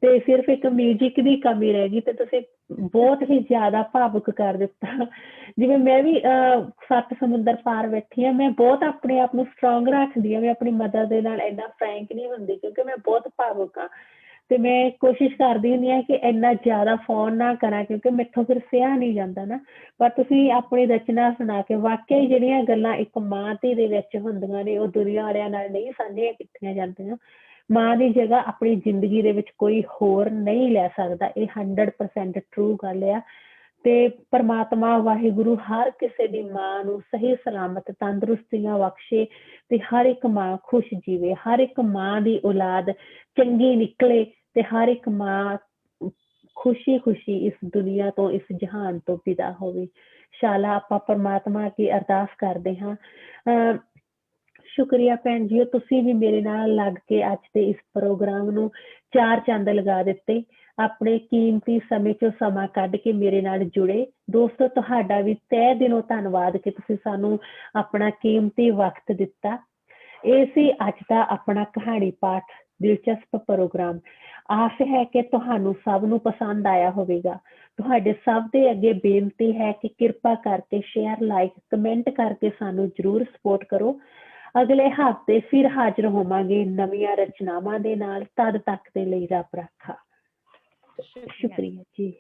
ਤੇ ਸਿਰਫ ਇੱਕ ਮਿਊਜ਼ਿਕ ਦੀ ਕਮੀ ਰਹਿ ਗਈ ਤੇ ਤੁਸੀਂ ਬਹੁਤ ਹੀ ਜ਼ਿਆਦਾ ਭਾਵੁਕ ਕਰ ਦਿੱਤਾ। ਜਿਵੇਂ ਮੈਂ ਵੀ ਸੱਤ ਸਮੁੰਦਰ ਪਾਰ ਬੈਠੀ ਹਾਂ, ਮੈਂ ਬਹੁਤ ਆਪਣੇ ਆਪ ਨੂੰ ਸਟਰੋਂਗ ਰੱਖਦੀ ਹਾਂ, ਮੈਂ ਆਪਣੀ ਮਦਰ ਦੇ ਨਾਲ ਇੰਨਾ ਫਰੈਂਕ ਨਹੀਂ ਹੁੰਦੀ ਕਿਉਂਕਿ ਮੈਂ ਬਹੁਤ ਭਾਵੁਕ ਹਾਂ, ਤੇ ਮੈਂ ਕੋਸ਼ਿਸ਼ ਕਰਦੀ ਹੁੰਦੀ ਹਾਂ ਕਿ ਇੰਨਾ ਜ਼ਿਆਦਾ ਫੋਨ ਨਾ ਕਰਾਂ ਕਿਉਂਕਿ ਮੈਥੋਂ ਫਿਰ ਸਹਿਆ ਨਹੀਂ ਜਾਂਦਾ ਨਾ। ਪਰ ਤੁਸੀਂ ਆਪਣੀ ਰਚਨਾ ਸੁਣਾ ਕੇ ਵਾਕਿਆ ਹੀ ਜਿਹੜੀਆਂ ਗੱਲਾਂ ਇੱਕ ਮਾਂ ਧੀ ਦੇ ਵਿੱਚ ਹੁੰਦੀਆਂ ਨੇ ਉਹ ਦੁਨੀਆ ਵਾਲਿਆਂ ਨਾਲ ਨਹੀਂ ਸਾਂਝੀਆਂ ਕੀਤੀਆਂ ਜਾਂਦੀਆਂ। ਮਾਂ ਦੀ ਜਗ੍ਹਾ ਆਪਣੀ ਜ਼ਿੰਦਗੀ ਦੇ ਵਿੱਚ ਕੋਈ ਹੋਰ ਨਹੀਂ ਲੈ ਸਕਦਾ, ਇਹ 100% ਟਰੂ ਗੱਲ ਆ। ਤੇ ਪਰਮਾਤਮਾ ਵਾਹਿਗੁਰੂ ਹਰ ਕਿਸੇ ਦੀ ਮਾਂ ਨੂੰ ਸਹੀ ਸਲਾਮਤ ਤੰਦਰੁਸਤੀਆਂ ਬਖਸ਼ੇ ਤੇ ਹਰ ਇੱਕ ਮਾਂ ਖੁਸ਼ ਜੀਵੇ, ਹਰ ਇੱਕ ਮਾਂ ਦੀ ਔਲਾਦ ਚੰਗੀ ਨਿਕਲੇ ਤੇ ਹਰ ਇੱਕ ਮਾਂ ਖੁਸ਼ੀ ਖੁਸ਼ੀ ਇਸ ਦੁਨੀਆ ਤੋਂ, ਇਸ ਜਹਾਨ ਤੋਂ ਵਿਦਾ ਹੋਵੇ। ਸ਼ਾਲਾ ਆਪਾਂ ਪਰਮਾਤਮਾ ਅੱਗੇ ਅਰਦਾਸ ਕਰਦੇ ਹਾਂ। ਸ਼ੁਕਰੀਆ ਭੈਣ ਜੀ, ਤੁਸੀਂ ਵੀ ਮੇਰੇ ਨਾਲ ਲੱਗ ਕੇ ਅੱਜ ਦੇ ਇਸ ਪ੍ਰੋਗਰਾਮ ਨੂੰ 4 ਚੰਦ ਲਗਾ ਦਿੱਤੇ। ਆਪਣੇ ਕੀਮਤੀ ਸਮੇਂ ਚੋਂ ਸਮਾਂ ਕੱਢ ਕੇ ਮੇਰੇ ਨਾਲ ਜੁੜੇ। ਦੋਸਤੋ, ਤੁਹਾਡਾ ਵੀ ਤਹਿ ਦਿਲੋਂ ਧੰਨਵਾਦ ਕਿ ਤੁਸੀਂ ਸਾਨੂੰ ਆਪਣਾ ਕੀਮਤੀ ਵਕਤ ਦਿੱਤਾ। ਇਹ ਸੀ ਅੱਜ ਦਾ ਆਪਣਾ ਕਹਾਣੀ ਪਾਠ ਦਿਲਚਸਪ ਪ੍ਰੋਗਰਾਮ। ਆਸ ਹੈ ਕਿ ਤੁਹਾਨੂੰ ਸਭ ਨੂੰ ਪਸੰਦ ਆਇਆ ਹੋਵੇਗਾ। ਤੁਹਾਡੇ ਸਭ ਦੇ ਅੱਗੇ ਬੇਨਤੀ ਹੈ ਕਿ ਕਿਰਪਾ ਕਰਕੇ ਸ਼ੇਅਰ, ਲਾਈਕ, ਕਮੈਂਟ ਕਰਕੇ ਸਾਨੂੰ ਜ਼ਰੂਰ ਸਪੋਰਟ ਕਰੋ। ਅਗਲੇ ਹਫ਼ਤੇ ਫਿਰ ਹਾਜ਼ਰ ਹੋਵਾਂਗੇ ਨਵੀਆਂ ਰਚਨਾਵਾਂ ਦੇ ਨਾਲ। ਤਦ ਤੱਕ ਦੇ ਲਈ ਰੱਬ ਰਾਖਾ। ਸ਼ੁਕਰੀਆ ਜੀ।